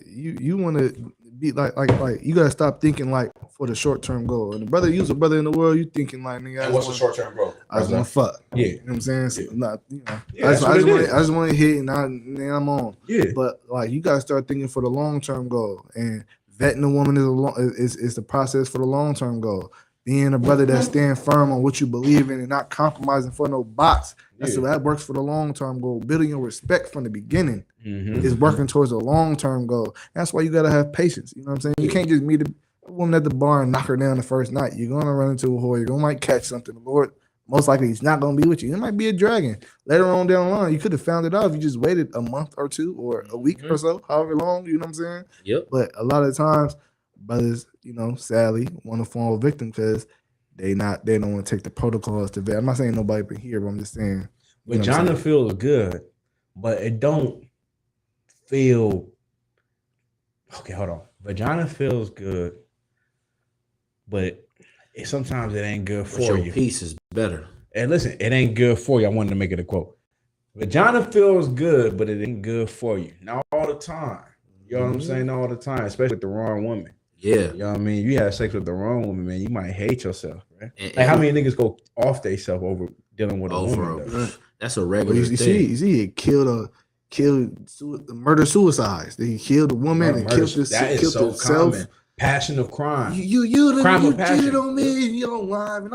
be like you gotta stop thinking like for the short term goal. And the brother, you's a brother in the world, you thinking like, nigga, what's the short term goal? I just want to fuck. Yeah, you know what I'm saying. So, not, Yeah, I just want to hit and I'm on. Yeah, but like you gotta start thinking for the long term goal. And vetting a woman is the process for the long term goal. Being a brother that stand firm on what you believe in and not compromising for no box. That works for the long term goal. Building your respect from the beginning is working towards a long term goal. That's why you gotta have patience. You know what I'm saying? You can't just meet a woman at the bar and knock her down the first night. You're gonna run into a whore. You're gonna catch something. The Lord most likely he's not gonna be with you. It might be a dragon. Later on down the line, you could have found it out if you just waited a month or two or a week or so, however long. You know what I'm saying? Yep. But a lot of times, brothers, sadly, want to fall victim because they don't want to take the protocols to vet. I'm not saying nobody been here, but I'm just saying. Vagina feels good, but it don't feel. Okay, hold on. Vagina feels good, but sometimes it ain't good for you. Peace is better. And listen, it ain't good for you. I wanted to make it a quote. Vagina feels good, but it ain't good for you. Not all the time. You know what I'm saying? Not all the time, especially with the wrong woman. Yeah. You know what I mean? You have sex with the wrong woman, man. You might hate yourself, right? Like how many niggas go off themselves over dealing with a woman? That's a regular thing. You see, murder suicides. They killed a woman and killed himself. Common. Passion of crime. You cheated on me. You don't lie, and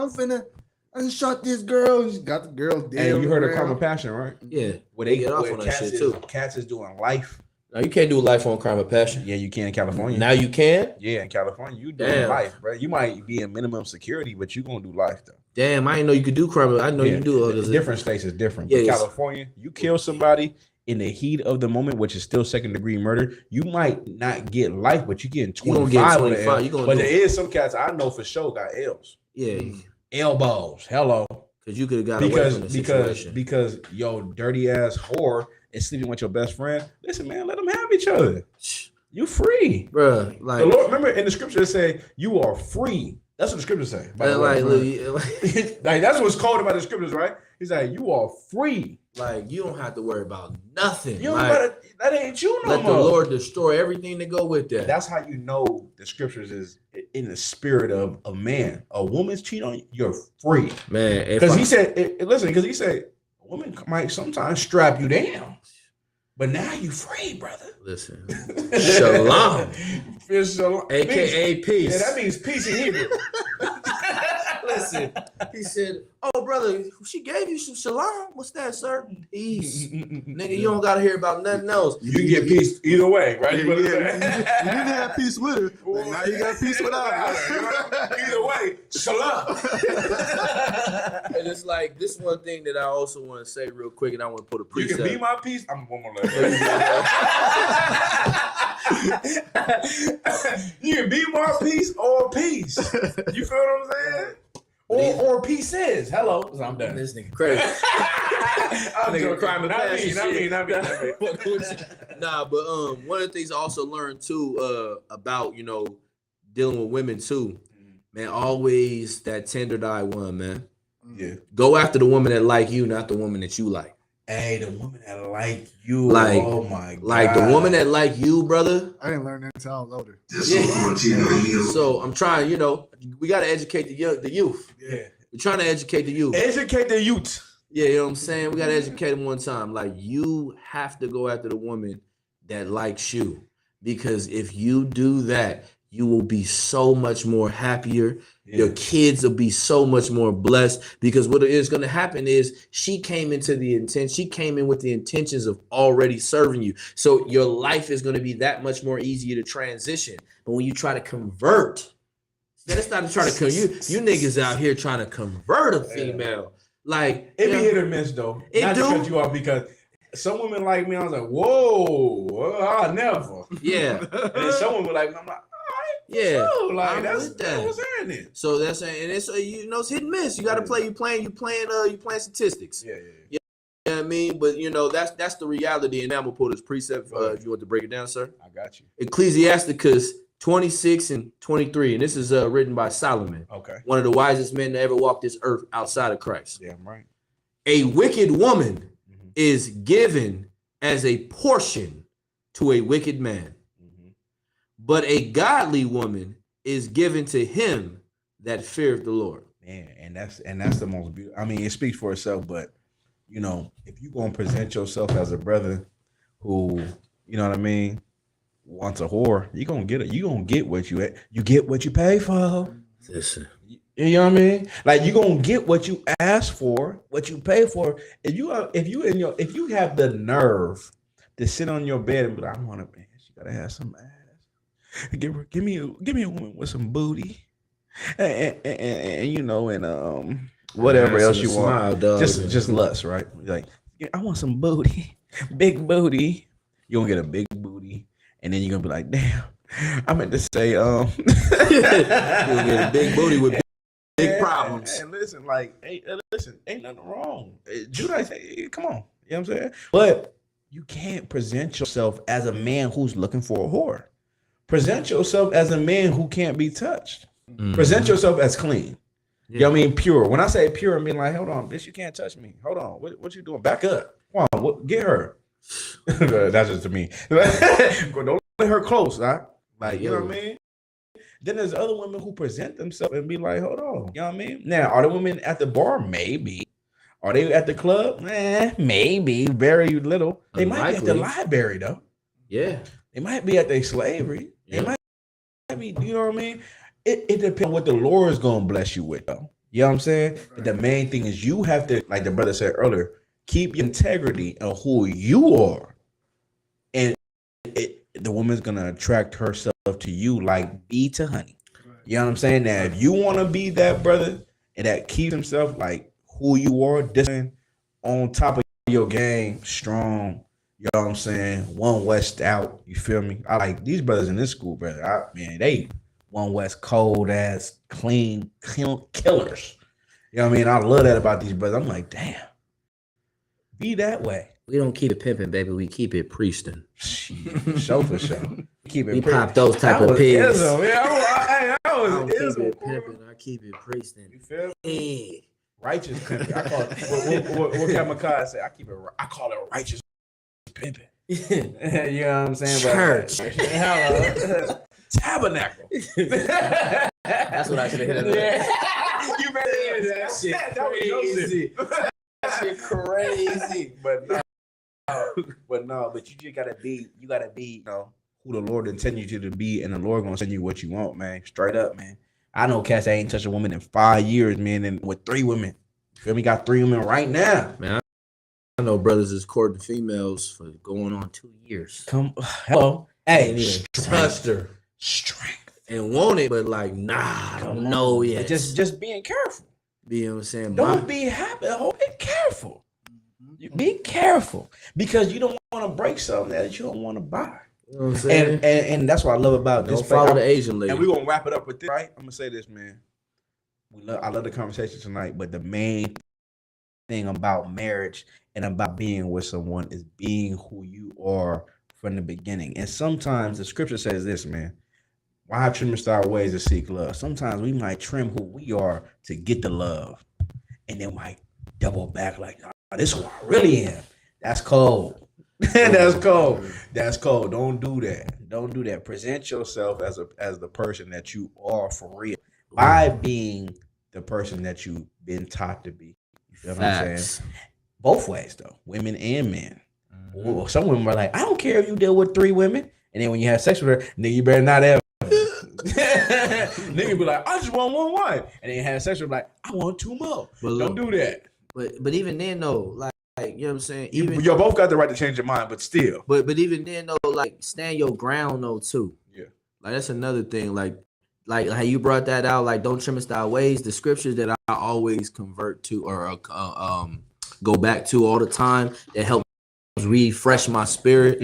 I shot this girl. She got the girl dead. Hey, you heard of crime of passion, right? Yeah. Where they get off on that shit too. Cats is doing life. Now you can't do life on crime of passion. Yeah, you can in California. Now you can? Yeah, in California, you doing life, bro. You might be in minimum security, but you gonna do life though. Damn, I didn't know you could do crime. I know you do. Different states is different. Yeah, California, you kill somebody in the heat of the moment, which is still second degree murder. You might not get life, but you getting 25. But there is some cats I know for sure got L's. Yeah, elbows. Hello. Because you could have got away from the situation. Because yo dirty ass whore is sleeping with your best friend. Listen, man, let them have each other. You free, bro. Like the Lord. Remember in the scripture it say you are free. That's what the scriptures say. Like that's what's called about the scriptures, right? He's like, you are free. Like you don't have to worry about nothing. You don't like, gotta, that ain't you no let more. the Lord destroy everything that go with that. That's how you know the scriptures is in the spirit of a man. A woman's cheat on you, you're free, man. Because he said, because he said, a woman might sometimes strap you down, but now you free, brother. Listen, shalom, shalom. AKA peace. Yeah, that means peace in Hebrew. Listen, he said, "Oh, brother, she gave you some shalom. What's that, sir? Peace, nigga. You don't gotta hear about nothing else. You can get peace either way, right? You didn't have peace with her, but now you got peace without her. Either way, shalom." And it's like this one thing that I also want to say real quick, and I want to put a You precept. can be my peace. I'm one more letter. You can be my peace or peace. You feel what I'm saying? Or pieces. Hello. So I'm done. This nigga crazy. I'm nigga crime and passion. Nah, but one of the things I also learned too about dealing with women too, man. Always that tender-eyed one, man. Yeah. Go after the woman that like you, not the woman that you like. Hey, the woman that like you. Like, oh my god. Like the woman that like you, brother. I didn't learn that until I was older. Yeah. So I'm trying, we gotta educate the youth. Yeah. We're trying to educate the youth. Educate the youth. Yeah, you know what I'm saying? We gotta educate them one time. Like you have to go after the woman that likes you. Because if you do that, you will be so much more happier. Yeah. Your kids will be so much more blessed, because what is going to happen is she came in with the intentions of already serving you. So your life is going to be that much more easier to transition. But when you try to convert, that's not to try to you niggas out here trying to convert a female. Like it be hit or miss though. Not to cut you off, because some women like me, I was like, whoa, I'll never. Yeah. And then some women like me, I'm like, yeah, so, like that's what's happening. So that's and it's it's hit and miss. You got to play. You playing statistics. Yeah. You know what I mean? But that's the reality. And now I'm gonna pull this precept. If you want to break it down, sir. I got you. Ecclesiasticus 26 and 23, and this is written by Solomon. Okay. One of the wisest men to ever walk this earth outside of Christ. Yeah, I'm right. A wicked woman is given as a portion to a wicked man. But a godly woman is given to him that feareth the Lord. Man, and that's the most beautiful. I mean, it speaks for itself. But if you gonna present yourself as a brother who, you know what I mean, wants a whore, you gonna get it. You gonna get what you get what you pay for. Listen, you know what I mean? Like you gonna get what you ask for, what you pay for. If you have the nerve to sit on your bed and be like, I want to, man, she gotta have some ass. Give me a woman with some booty, and whatever else you want. Dog, just lust, right? Like, I want some booty, big booty. You gonna get a big booty, and then you're gonna be like, damn, I meant to say, you're gonna get a big booty with big problems. And listen, ain't nothing wrong. Judah, come on, you know what I'm saying? But you can't present yourself as a man who's looking for a whore. Present yourself as a man who can't be touched. Mm-hmm. Present yourself as clean. Yeah. You know what I mean? Pure. When I say pure, I mean like, hold on, bitch, you can't touch me. Hold on. What you doing? Back up. Come on, get her. That's just to me. Don't let her close, right? Like, you know what I mean? Then there's other women who present themselves and be like, hold on. You know what I mean? Now, are the women at the bar? Maybe. Are they at the club? Maybe. Very little. They might be at the library, though. Yeah. They might be at their slavery. Yeah. They might be, you know what I mean? It depends on what the Lord is going to bless you with, though. You know what I'm saying? Right. The main thing is you have to, like the brother said earlier, keep your integrity of who you are. And the woman's going to attract herself to you like bee to honey. Right. You know what I'm saying? Now, if you want to be that brother and that keeps himself like who you are, disciplined, on top of your game, strong, you know what I'm saying? One West out. You feel me? I like these brothers in this school, brother. They One West cold ass, clean killers. You know what I mean? I love that about these brothers. I'm like, damn. Be that way. We don't keep it pimping, baby. We keep it priesting. Show for show. keep it. We pop those type of pigs. I I was don't keep ism. it pimping. I keep it priesting. You feel me? Yeah. Righteous pimping. I call it. What Kamikaze say? I call it righteous pimping. You know what I'm saying? Church. Hello. Tabernacle. That's what I should have hit. Yeah. You better That shit That was crazy. That shit crazy. But you just gotta be, you know, who the Lord intended you to be, and the Lord gonna send you what you want, man. Straight up, man. I know cats that ain't touched a woman in 5 years, man, and with 3 women. You feel me? Got 3 women right now. Man, I know brothers is courting females for going on 2 years. Hello. Hey, Touched her. Strength. And want it, but like, nah, I don't know yet. Just being careful. You know what I'm saying? Don't be happy. Be careful. Be careful. Because you don't want to break something that you don't want to buy. You know what I'm saying? And that's what I love about this. Don't follow the Asian lady. And we're gonna wrap it up with this, right? I'm gonna say this, man. I love the conversation tonight, but the main thing about marriage and about being with someone is being who you are from the beginning. And sometimes the scripture says this, man. Why trimmest our ways to seek love? Sometimes we might trim who we are to get the love, and then might double back like, oh, this is who I really am. That's cold. That's cold. That's cold. Don't do that. Don't do that. Present yourself as the person that you are for real by being the person that you've been taught to be. You feel what I'm saying? Both ways though, women and men. Mm-hmm. Some women are like, I don't care if you deal with 3 women, and then when you have sex with her, nigga, you better not ever. Nigga be like, I just want 1 wife, and then have sex with her, like, I want 2 more. But look, don't do that. But even then though, like you know what I'm saying? Even you both got the right to change your mind, but still. But even then though, like stand your ground though too. Yeah. Like that's another thing. Like how you brought that out. Like don't trim us thy ways. The scriptures that I always convert to or go back to all the time that helps refresh my spirit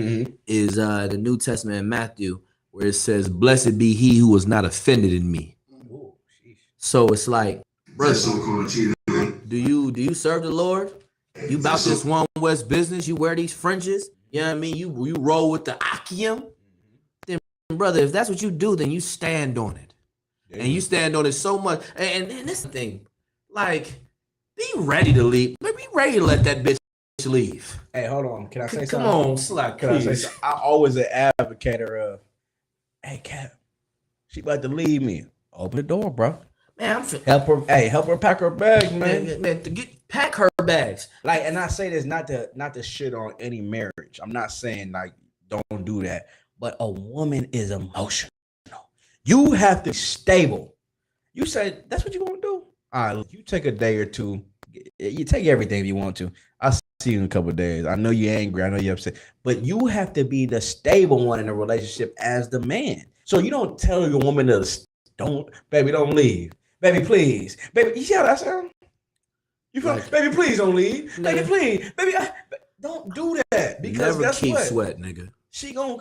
is the New Testament in Matthew, where it says, "Blessed be he who was not offended in me." Ooh, so it's like, brother, do you serve the Lord? You about this One West business? You wear these fringes? You know what I mean? You roll with the Akim? Then, brother, if that's what you do, then you stand on it, and you stand on it so much. And this thing, like, be ready to leave. Be ready to let that bitch leave. Hey, hold on. Can I say something? Come on, Slack. Can I say something? I always an advocator of, hey, Cap, she about to leave me. Open the door, bro. Man, help her. Hey, help her pack her bags, man. Man, pack her bags. Like, and I say this not to shit on any marriage. I'm not saying like don't do that. But a woman is emotional. You have to be stable. You said that's what you're gonna do. All right, look, you take a day or two. You take everything if you want to. I'll see you in a couple of days. I know you're angry. I know you're upset. But you have to be the stable one in a relationship as the man. So you don't tell your woman to don't leave. Baby, please. Baby, you see how that sound? You feel like, baby, please don't leave. Baby, please. Baby, don't do that. Because never keep sweat, nigga. She gonna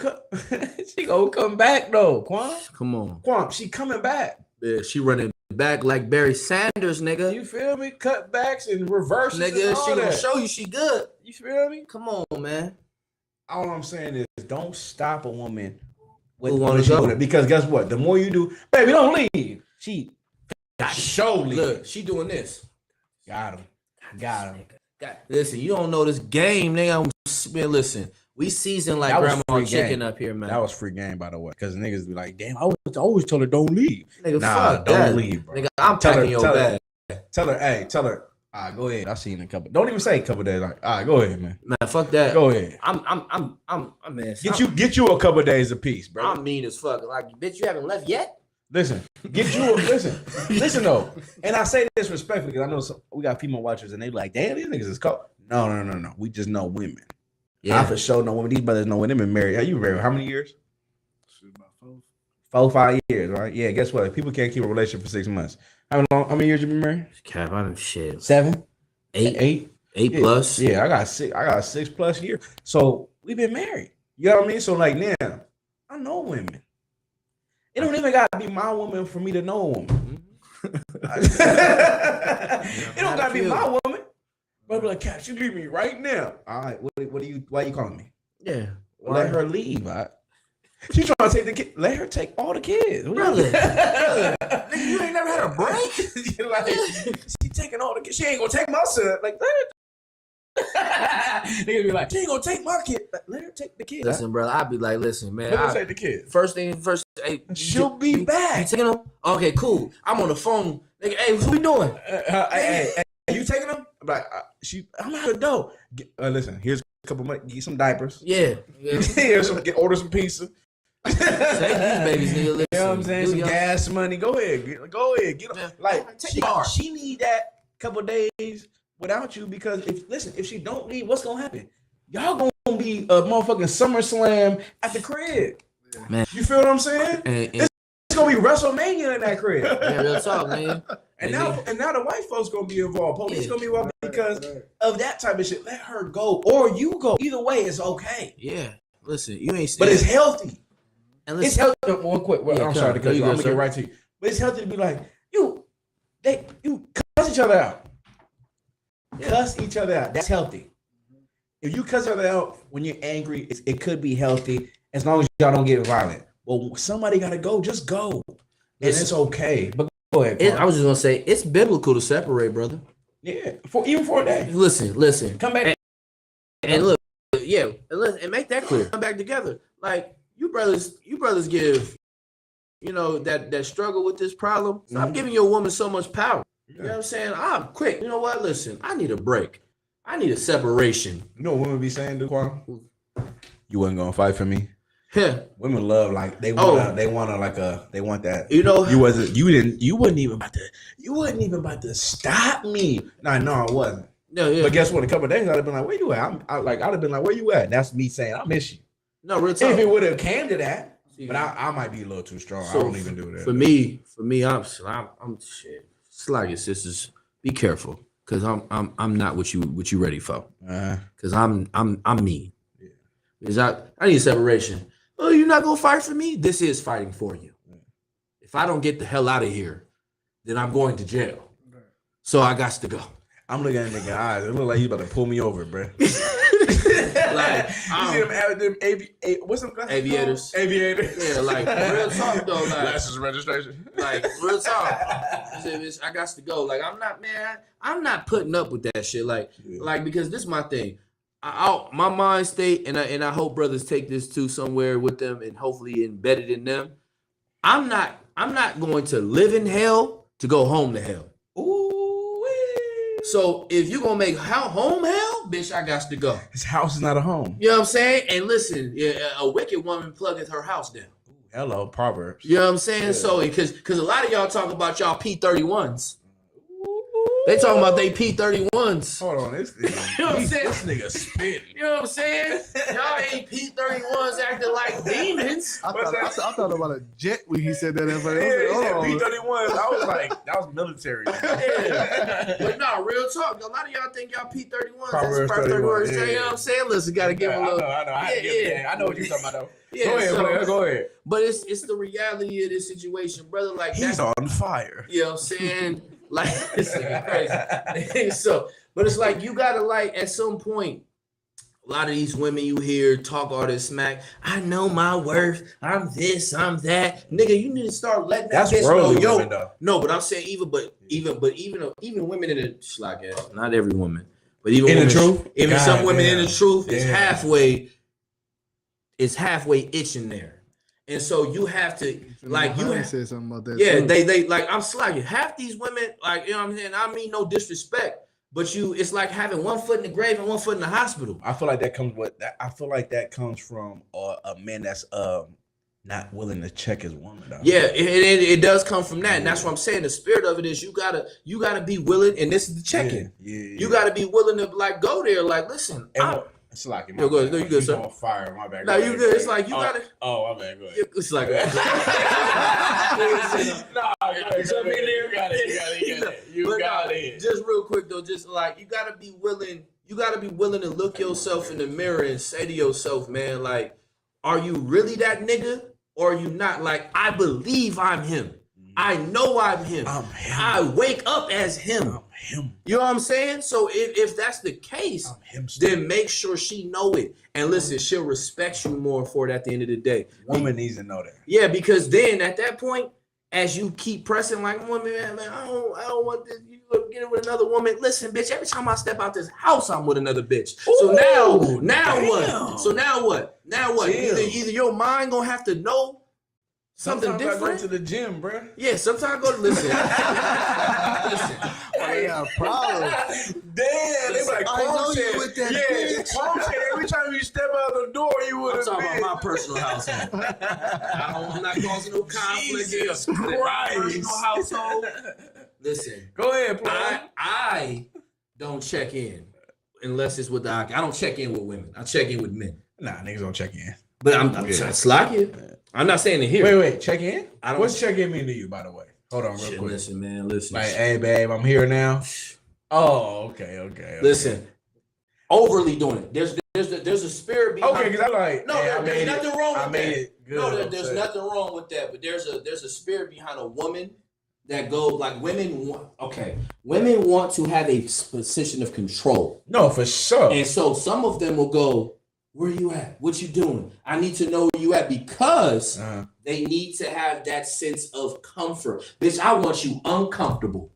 come back though, Quan. Come on. Quan, she coming back. Yeah, she running back like Barry Sanders, nigga. You feel me? Cutbacks and reverses. Nigga, she gonna show you she good. You feel me? Come on, man. All I'm saying is don't stop a woman with what she doing. Because guess what? The more you do, baby, don't leave. She surely. Look, she doing this. Got him. Listen, you don't know this game, nigga. Man, listen, we seasoned like grandma chicken game. Up here, man. That was free game, by the way. Because niggas be like, damn, I always told her don't leave. Nigga, fuck don't that. Leave, bro. Nigga, I'm packing your bag. Tell her. All right, go ahead. I'll see you in a couple. Don't even say a couple days. Like, all right, go ahead, man. Man, fuck that. Go ahead. I'm man. Get you a couple of days apiece, bro. I'm mean as fuck. Like, bitch, you haven't left yet. Listen, listen though. And I say this respectfully because I know we got female watchers and they like, damn, these niggas is cold. No. We just know women. Yeah, I for sure know women. These brothers know women. Been married. Are you married? How many years? About 5 years, right? Yeah. Guess what? People can't keep a relationship for 6 months. How many years you been married? Cap, I done shit. 7, 8 yeah. plus. Yeah, I got 6+ years. So we've been married. You know what I mean? So like now, I know women. It don't even gotta be my woman for me to know a woman. It don't gotta be my woman. But be like, Cap, you leave me right now. All right, why are you calling me? Yeah. Let her leave. She trying to take the kid. Let her take all the kids, brother. Nigga, you ain't never had a break. Like, she taking all the kids. She ain't gonna take my son. Like, let her. Nigga be like, she ain't gonna take my kid. Like, let her take the kid. Listen, brother, I'd be like, listen, man. Let her take the kid. First thing first. Hey, she'll be back. You taking them? Okay, cool. I'm on the phone. Nigga, hey, what we doing? Hey, you taking them? I'm like, I'm out of dough. Listen, here's a couple money. Get some diapers. Yeah. Order some pizza. Take these babies, nigga. Listen, you know what I'm saying? Some gas money. Go ahead. Get them. Like, she need that couple days without you because if she don't leave, what's gonna happen? Y'all gonna be a motherfucking SummerSlam at the crib. Man. You feel what I'm saying? It's gonna be WrestleMania in that crib. Yeah, real talk, man. And now the white folks gonna be involved. Police gonna be involved because of that type of shit. Let her go or you go. Either way, it's okay. Yeah. Listen, you ain't. But it's healthy. And listen, it's healthy. One quick. I'm sorry to cut you. I'm gonna get right to you. But it's healthy to be like you cuss each other out. Yeah. Cuss each other out. That's healthy. If you cuss each other out when you're angry, it could be healthy as long as y'all don't get violent. Well, somebody gotta go. Just go. It's okay. But go ahead. I was just gonna say it's biblical to separate, brother. Yeah, even for a day. Listen. Come back and look, yeah, and make that clear. Come back together. Like you brothers give, that struggle with this problem. Stop giving your woman so much power. Yeah. You know what I'm saying? I'm quick. You know what? Listen, I need a break. I need a separation. You know what women be saying, Duquan? You wasn't gonna fight for me. Yeah. Women love they want that. You wasn't even about to stop me. No, I wasn't. No, yeah. But guess what? A couple of days I'd have been like, where you at? I'd have been like, where you at? That's me saying I miss you. No, real talk. If it would have came to that, but I might be a little too strong. So I don't even do that. For me, I'm shit. It's like your sisters. Be careful, cause I'm not what you ready for. Cause I'm me. Yeah. Because I need separation. Oh, you're not gonna fight for me? This is fighting for you. If I don't get the hell out of here, then I'm going to jail. So I got to go. I'm looking at nigga eyes. It look like he's about to pull me over, bro. Like, you see them what's them glasses? Aviators. Aviators. Yeah, like real talk though. Like, license registration. Like real talk. I got to go. Like I'm not putting up with that shit. Like because this is my thing. My mind state, and I hope brothers take this to somewhere with them and hopefully embedded in them. I'm not going to live in hell to go home to hell. Ooh. So if you're gonna make home hell, bitch, I got to go. His house is not a home. You know what I'm saying? And listen, a wicked woman pluggeth her house down. Hello, Proverbs. You know what I'm saying? Yeah. So because a lot of y'all talk about y'all P31s. They talking about they P31s. Hold on, this nigga. You know what I'm saying? This nigga spitting. You know what I'm saying? Y'all ain't P31s acting like demons. I thought about a jet when he said that. P31s. I was like, that was military. Yeah. But no, real talk. A lot of y'all think y'all P31s. Proverbs 31. Yeah. You know what I'm saying? Listen, gotta give them a little. I know. I know what you're talking about though. Yeah, go ahead. But it's the reality of this situation, brother. Like he's on fire. You know what I'm saying? Like this nigga crazy. So, but it's like you gotta at some point. A lot of these women you hear talk all this smack. I know my worth. I'm this. I'm that. Nigga, you need to start letting that bitch know. Yo, no, but I'm saying even women in the like not every woman, but even in the truth, even some women in the truth is halfway. It's halfway itching there. And so you have to said something about that. Yeah, too. they like I'm slacking. Half these women, like, you know what I'm saying? I mean no disrespect, but it's like having one foot in the grave and one foot in the hospital. I feel like that comes from a man that's not willing to check his woman out. Yeah, it does come from that. And that's what I'm saying. The spirit of it is you gotta be willing, and this is the check-in. Yeah. You gotta be willing to go there, like, listen, it's like you good, sir. On fire, my bad. No, you good. It's like you gotta. Oh, my bad. Go ahead. It's like. You got it. Just real quick though, just like you gotta be willing. You gotta be willing to look yourself in the mirror and say to yourself, man, like, are you really that nigga, or are you not? Like, I believe I'm him. I know I'm him. I wake up as him. him. You know what I'm saying? So if that's the case, then make sure she know it. And listen, she'll respect you more for it at the end of the day. Woman needs to know that. Yeah, because then at that point, as you keep pressing like, woman, man, I don't want this. You get it with another woman. Listen, bitch, every time I step out this house, I'm with another bitch. Ooh, so now damn. what? So now what? Now what? Chill. Either your mind gonna have to know something Sometimes different. I go to the gym, bro. Yeah, sometimes go to listen. Listen. I got a problem. Damn, they like, I know you with that bitch. Quam said every time you step out the door, you would I'm have talking been. about my personal household. I'm not causing no conflict. Jesus in my Christ. personal household. Listen, Go ahead, Plum. I don't check in unless it's with the I don't check in with women. I check in with men. Nah, niggas don't check in. But I'm slacking. I'm not saying it here. Wait, check in? I don't. What's check in mean to you, by the way? Hold on real Shit, quick. listen, man. Listen. Like, hey, babe, I'm here now. Oh, okay. Listen. Overly doing it. There's a spirit behind. Okay, because I'm like, No, hey, there's nothing wrong with I made that. it good. No, there's nothing wrong with that. But there's a spirit behind a woman that goes like women want to have a position of control. No, for sure. And so some of them will go, where you at? What you doing? I need to know where you at because they need to have that sense of comfort. Bitch, I want you uncomfortable.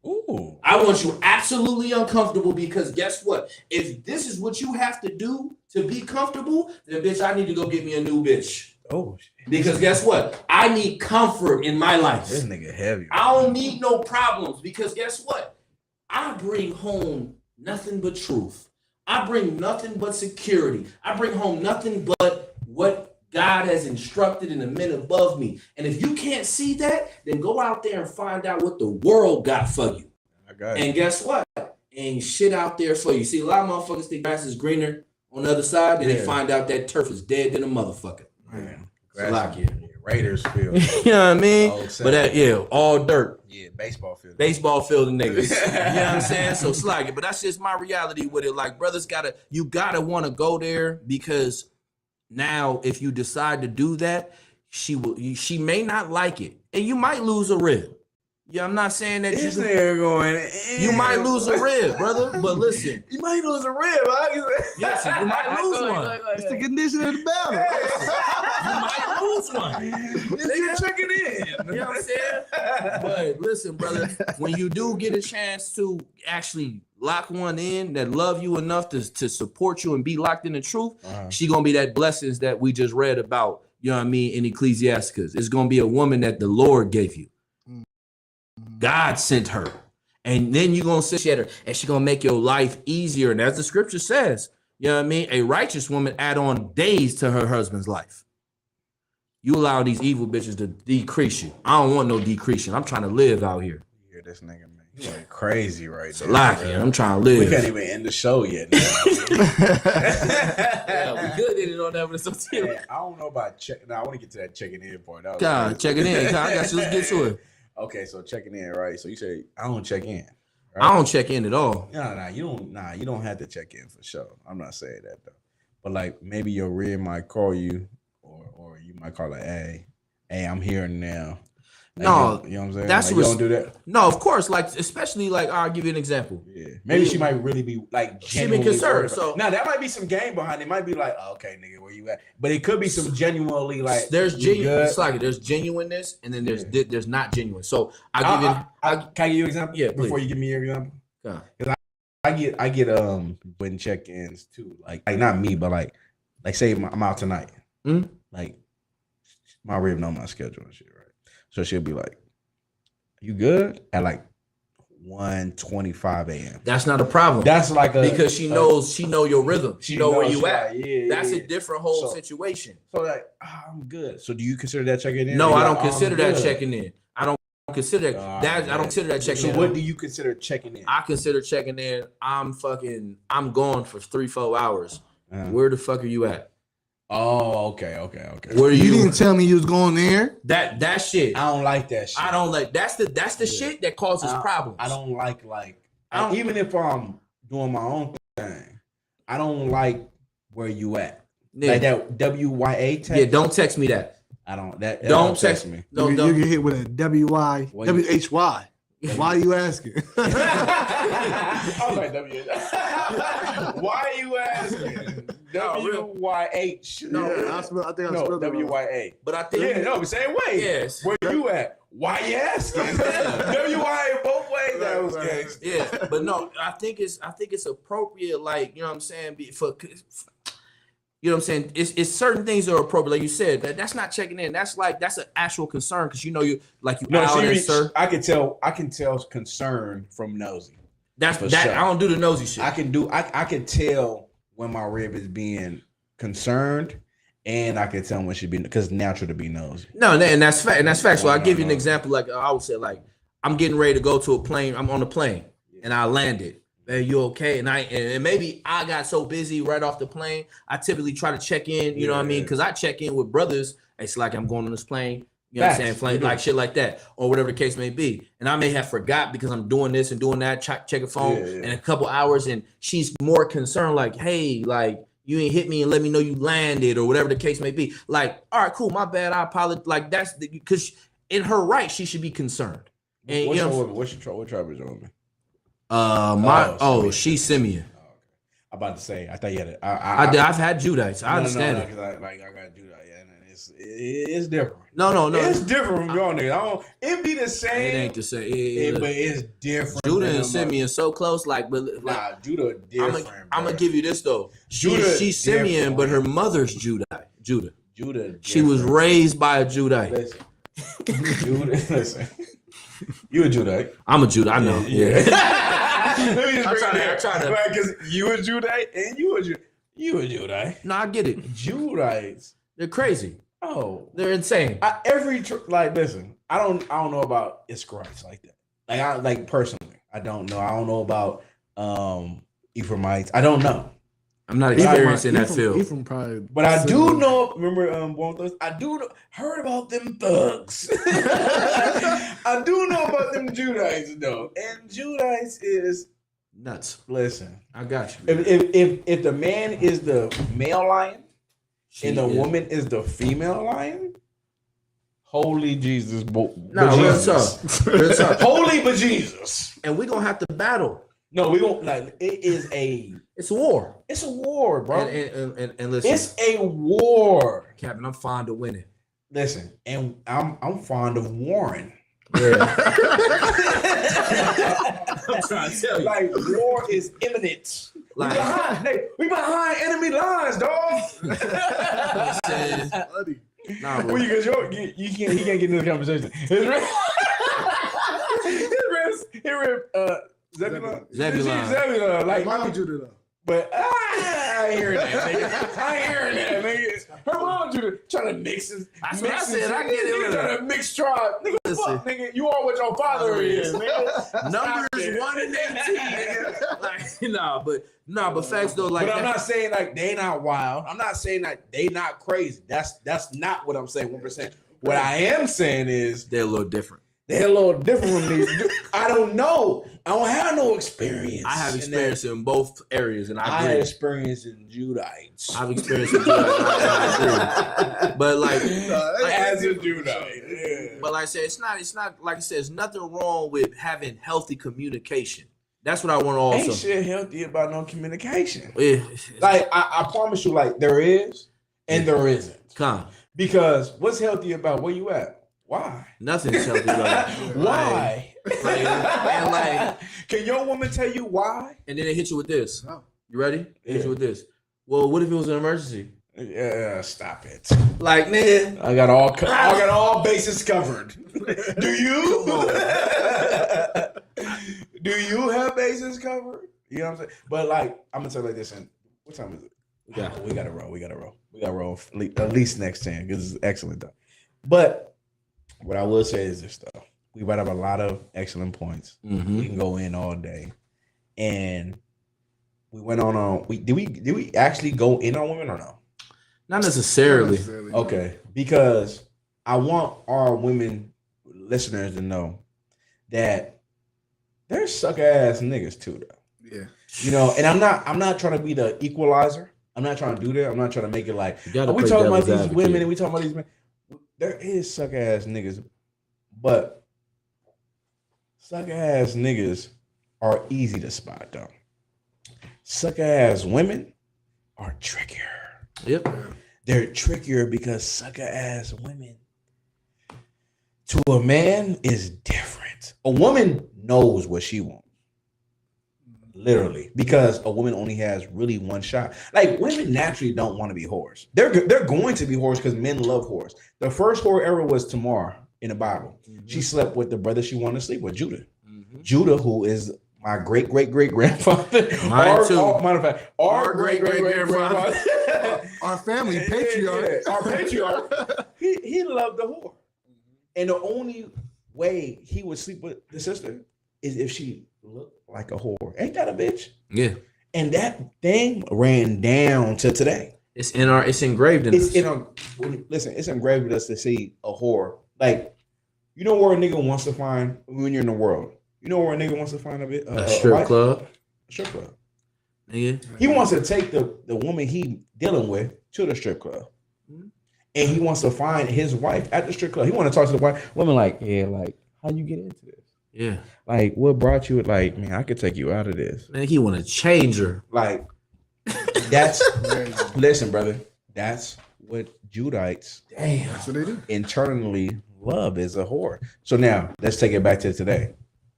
Ooh. I want you absolutely uncomfortable because guess what? If this is what you have to do to be comfortable, then bitch, I need to go get me a new bitch. Oh, shit. Because guess what? I need comfort in my life. This nigga heavy. I don't need no problems because guess what? I bring home nothing but truth. I bring nothing but security. I bring home nothing but what God has instructed in the men above me. And if you can't see that, then go out there and find out what the world got for you. I got it. And guess what? Ain't shit out there for you. See, a lot of motherfuckers think grass is greener on the other side, and they find out that turf is dead than a motherfucker. Man, Raiders field. You know what I mean? But all dirt. Yeah, baseball field. Baseball field and niggas. You know what I'm saying? So slack it. But that's just my reality with it. Like, brothers you gotta want to go there because now if you decide to do that, she may not like it. And you might lose a rib. Yeah, I'm not saying that you might lose a rib, brother. But listen. You might lose a rib, huh? Yes, you might lose one. It's the condition of the battle. You might lose one. Nigga checking in. You know what I'm saying? But listen, brother, when you do get a chance to actually lock one in that love you enough to support you and be locked in the truth, she gonna be that blessings that we just read about, you know what I mean, in Ecclesiasticus. It's gonna be a woman that the Lord gave you. God sent her. And then you're gonna sit her and she's gonna make your life easier. And as the scripture says, you know what I mean? A righteous woman add on days to her husband's life. You allow these evil bitches to decrease you. I don't want no decreasing. I'm trying to live out here. You hear this nigga, man. You like crazy right now. Like, I'm trying to live. We can't even end the show yet. Yeah, we could end it on that, but it's so serious. I don't know about check. No, I want to get to that checking in part. God, checking in. God, I got you. Let's get to it. Okay, so checking in, right? So you say I don't check in. Right? I don't check in at all. You don't have to check in for sure. I'm not saying that though. But like maybe your rib might call you, or you might call it, hey, I'm here now. Like, No, you know what I'm saying? that's like, you don't do that. No, of course. Like especially like I'll give you an example. Yeah, maybe she might really be like She been concerned. So now that might be some game behind it. Might be like, oh, okay, nigga, where you at? But it could be some genuinely like there's genuine. It's like there's genuineness, and then there's not genuine. So I'll give you. Can I give you an example? Yeah, before please. you give me your example. Yeah. Because I get when check-ins too. Like not me, but like say I'm out tonight. Mm-hmm. Like my rib know my schedule and shit, right? So she'll be like, "You good?" At like 1:25 a.m. That's not a problem. That's like because she know your rhythm. She know where you at. Like, that's a different whole situation. So like, I'm good. So do you consider that checking in? No, I don't consider that checking in. I don't consider that. I don't consider that checking in. So what do you consider checking in? I consider checking in. I'm gone for 3-4 hours. Where the fuck are you at? Oh, okay. Where you didn't tell me you was going there. That shit. I don't like that shit. I don't like that's the shit that causes problems. I don't like even if I'm doing my own thing, I don't like where you at. Yeah. Like that WYA text. Yeah, don't text me that. I don't that don't text me. No, you get hit with a WHY. Why are you asking? I was like, why are you asking? WYH. No, yeah, I think I spelled it wrong. WYA. But I think the same way. Yes. Where you at? Why you asking? WYA both ways. That was gangsta. Yeah, but no, I think it's appropriate. Like, you know what I'm saying? You know what I'm saying? It's certain things that are appropriate. Like you said, that's not checking in. That's an actual concern because you sir. I can tell concern from nosy. That's that. Sure. I don't do the nosy shit. I can tell when my rib is being concerned, and I can tell when she be because it's natural to be nosy. No, and that's fact. And that's fact. So I'll give you an example. Like I would say, like I'm getting ready to go to a plane. I'm on a plane and I landed. Man, you okay? And maybe I got so busy right off the plane. I typically try to check in, you know what I mean? Because I check in with brothers. It's like I'm going on this plane, you know what I'm saying? Plane, like shit like that, or whatever the case may be. And I may have forgot because I'm doing this and doing that, check a phone in a couple hours, and she's more concerned, like, hey, like, you ain't hit me and let me know you landed, or whatever the case may be. Like, all right, cool, my bad, I apologize. Like, that's because in her right, she should be concerned. And what tribe is your woman? She's Simeon. I'm about to say, I thought you had it. I've had Judites. I understand it. I got Judite, and it's different. No. It's different from your nigga. It be the same. It ain't the same. But it's different. Judah and Simeon so close, Judah different. I'm gonna give you this though. She's Simeon, but her mother's Judah. She was raised by a Judite. Listen. You a Judite. I'm a Judite. I know. Yeah. Let me just I try to. Because you a Judite and you a Judite. No, I get it. Judites. They're crazy. Oh, they're insane. Listen. I don't know about Issacharites like that. Like personally, I don't know. I don't know about Ephraimites. I don't know. I'm not experienced in that field. Ephraim probably, but I do know. Remember, Born Thugs. I do know, heard about them thugs. I do know about them Judites though, and Judites is nuts. Listen, I got you. If the man is the male lion and the woman is the female lion, holy Jesus, real tough. Holy bejesus, and we gonna have to battle. No, we don't like. It's a war. It's a war, bro. And listen, it's a war, Captain. I'm fond of winning. Listen, and I'm fond of warring. Yeah. I'm trying to tell you, like war is imminent. Like we behind enemy lines, dog. Nah, well, because he can't get into the conversation. Zebulon. Like, mom Judah though. But I ain't hearing that, nigga. Her mom Judah trying to mix it. I said I get it. Trying to mix tribe. Nigga, fuck, nigga. You are what your father is, nigga. Numbers 1 and 18, nigga. Like, but facts though. Like, but I'm not saying like they not wild. I'm not saying that they not crazy. That's not what I'm saying. 1%. What I am saying is they're a little different. They're a little different from me. I don't know. I don't have no experience. I have experience in both areas, and I have experience in Judites. I've experienced in Judites. I agree. But like as a Judite, yeah. But like I said, it's not like I said. There's nothing wrong with having healthy communication. That's what I want to also. Ain't shit healthy about no communication. Yeah. Like I promise you, like there is and there isn't. Come. Because what's healthy about where you at? Why? Nothing's healthy about it. Why? Like, can your woman tell you why? And then they hit you with this. You ready? They hit you with this. Well, what if it was an emergency? Yeah, stop it. Like, man, I got all bases covered. Do you? Do you have bases covered? You know what I'm saying? But like, I'm gonna tell you like this. And what time is it? We gotta roll. We gotta roll at least next 10 because it's excellent though. But what I will say is this stuff. We brought up a lot of excellent points. Mm-hmm. We can go in all day. And we went on did we actually go in on women or no? Not necessarily. Okay. Because I want our women listeners to know that they're suck ass niggas too though. Yeah. You know, and I'm not trying to be the equalizer. I'm not trying to do that. I'm not trying to make it like we talking about these women and we talking about these men. There is suck ass niggas, but Sucker ass niggas are easy to spot though. Sucker ass women are trickier. Yep. They're trickier because sucker ass women to a man is different. A woman knows what she wants. Literally, because a woman only has really one shot. Like women naturally don't want to be whores. They're going to be whores because men love whores. The first whore ever was Tamar in the Bible. Mm-hmm. She slept with the brother she wanted to sleep with, Judah. Mm-hmm. Judah, who is my great grandfather. Mine too. Matter of fact, our great grandfather. Our family patriarch. Our patriarch. He loved the whore, and the only way he would sleep with the sister is if she looked like a whore. Ain't that a bitch? Yeah. And that thing ran down to today. It's engraved in us. Listen, it's engraved with us to see a whore. Like, you know where a nigga wants to find when you're in the world? You know where a nigga wants to find a strip club? A strip club. Yeah. He wants to take the woman he dealing with to the strip club. Mm-hmm. And he wants to find his wife at the strip club. He want to talk to the wife. Woman like, yeah, like, how you get into this? Yeah. Like, what brought you? Like, man, I could take you out of this. Man, he want to change her. Like, that's, listen, brother, that's what Judites that's what they do. Internally love is a whore. So now, let's take it back to today.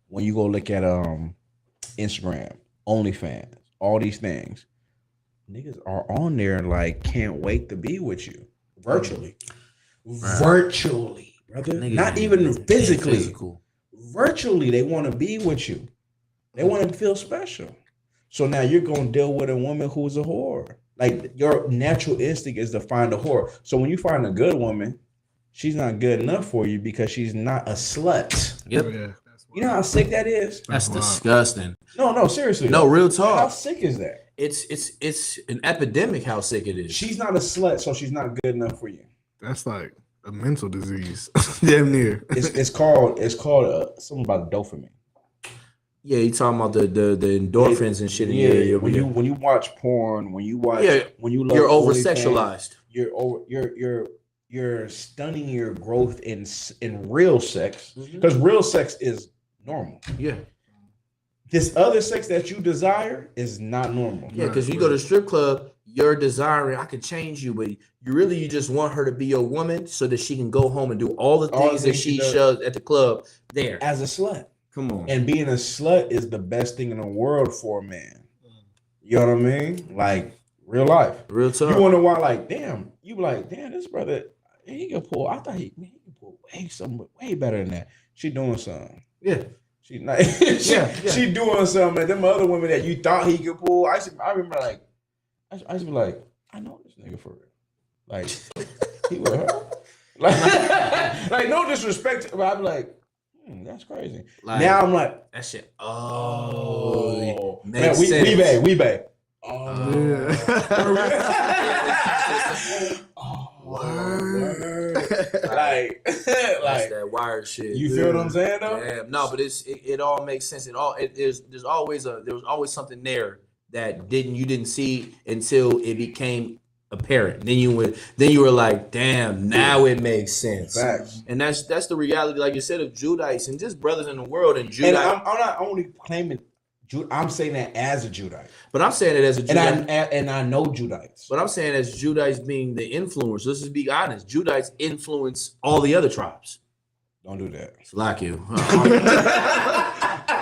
When you go look at Instagram, OnlyFans, all these things, niggas are on there like, can't wait to be with you. Virtually. Right. Virtually, brother. Niggas not even physically. Physical. Virtually, they want to be with you. They want to feel special. So now you're going to deal with a woman who's a whore. Like, your natural instinct is to find a whore. So when you find a good woman, she's not good enough for you because she's not a slut. Yep. Yeah. You know how sick that is? That's disgusting. No, seriously. No, real talk. How sick is that? It's an epidemic how sick it is. She's not a slut, so she's not good enough for you. That's like a mental disease. Damn near. It's called something about dopamine. Yeah, you talking about the endorphins and shit. Yeah. When you watch porn, when you love, you're over sexualized. You're stunning your growth in real sex because real sex is normal. Yeah. This other sex that you desire is not normal. Yeah, because you go to the strip club, you're desiring, I could change you, but you just want her to be your woman so that she can go home and do all the things that she does at the club there. As a slut. Come on. And being a slut is the best thing in the world for a man. You know what I mean? Like, real life. Real talk. You wonder why, like, damn, you be like, damn, this brother, he can pull. I thought he can pull something way better than that. She doing something. Yeah. She she doing something. And them other women that you thought he could pull, I remember like, I used to be like, I know this nigga for real. Like, he with her. Like no disrespect, but I'd be like, that's crazy. Like, now I'm like, that shit. Oh, man, we bae. Oh, word. like that's that wired shit. You feel what I'm saying though? Yeah, no, but it all makes sense. There's always something there that you didn't see until it became apparent. Then you were like, damn, now it makes sense. Facts. And that's the reality, like you said, of Judites and just brothers in the world. And Judite. And I'm not only claiming I'm saying that as a Judite. But I'm saying it as a Judite. And I know Judites. But I'm saying as Judites being the influence. Let's just be honest. Judites influence all the other tribes. Don't do that. It's like you.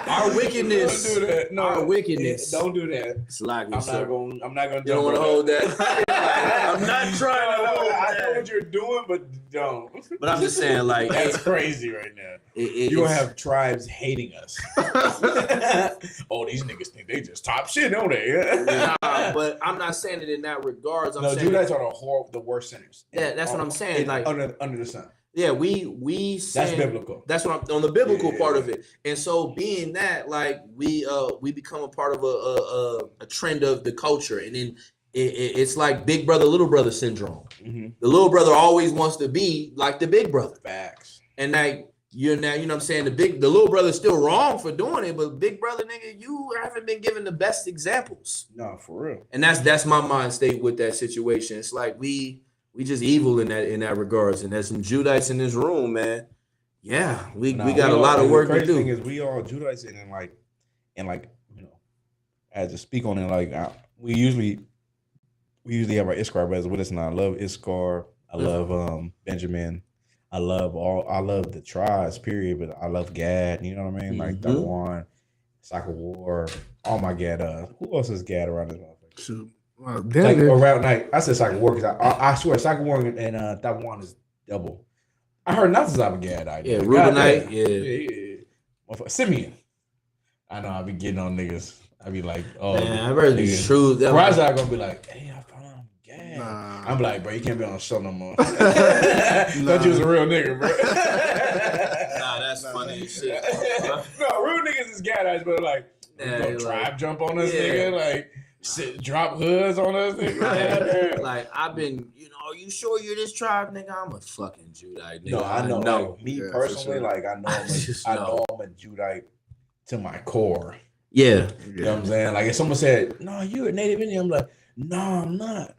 Our wickedness. Don't do that. No, our wickedness. Don't do that. It's like you, I'm not gonna. You don't want to hold that. I'm not trying to hold that. I know what you're doing, but don't. But I'm just saying, like, that's crazy right now. You don't have tribes hating us. Oh, these niggas think they just top shit, don't they? But I'm not saying it in that regards. I'm saying Judites are the worst sinners. Yeah, that's what I'm saying. Like under the sun. Yeah, we that's biblical. That's what I'm on the biblical part of it. And so being that, like, we become a part of a trend of the culture, and then it's like big brother, little brother syndrome. Mm-hmm. The little brother always wants to be like the big brother. Facts. And like you know what I'm saying, the little brother's still wrong for doing it, but big brother, nigga, you haven't been given the best examples. No, for real. And that's my mind state with that situation. It's like we just evil in that regards. And there's some Judites in this room, man. Yeah, we got a lot of work to do. The crazy thing is we all Judites and like you know, as to speak on it, like we usually have our Iskar brothers with us, and I love Iskar. I love Benjamin. I love the tribes, period. But I love Gad. You know what I mean? Like Dawan, Soccer War. Oh my God. Who else is Gad around this motherfucker? Shoot. Like around like I said Soccer War because I swear Soccer War and Dawan is double. I heard not to Gad idea. Yeah, Rubenite. Yeah. Simeon. I know I be getting on niggas. I be like, oh, man, I better be true. Razak gonna be like, hey, I found out Gad. Nah. I'm like, bro, you can't be on the show no more. Thought you was a real nigga, bro. Nah, that's funny as shit. No, real niggas is Gadites, but like, tribe jump on us, nigga, like. Drop hoods on us, nigga. Like I've been, you sure you're this tribe, nigga? I'm a fucking Judite, nigga. No, I know. Like, me personally, like I know I'm a Judite to my core. Yeah. You know what I'm saying? Like if someone said, "No, you're a Native Indian," I'm like, "No, I'm not."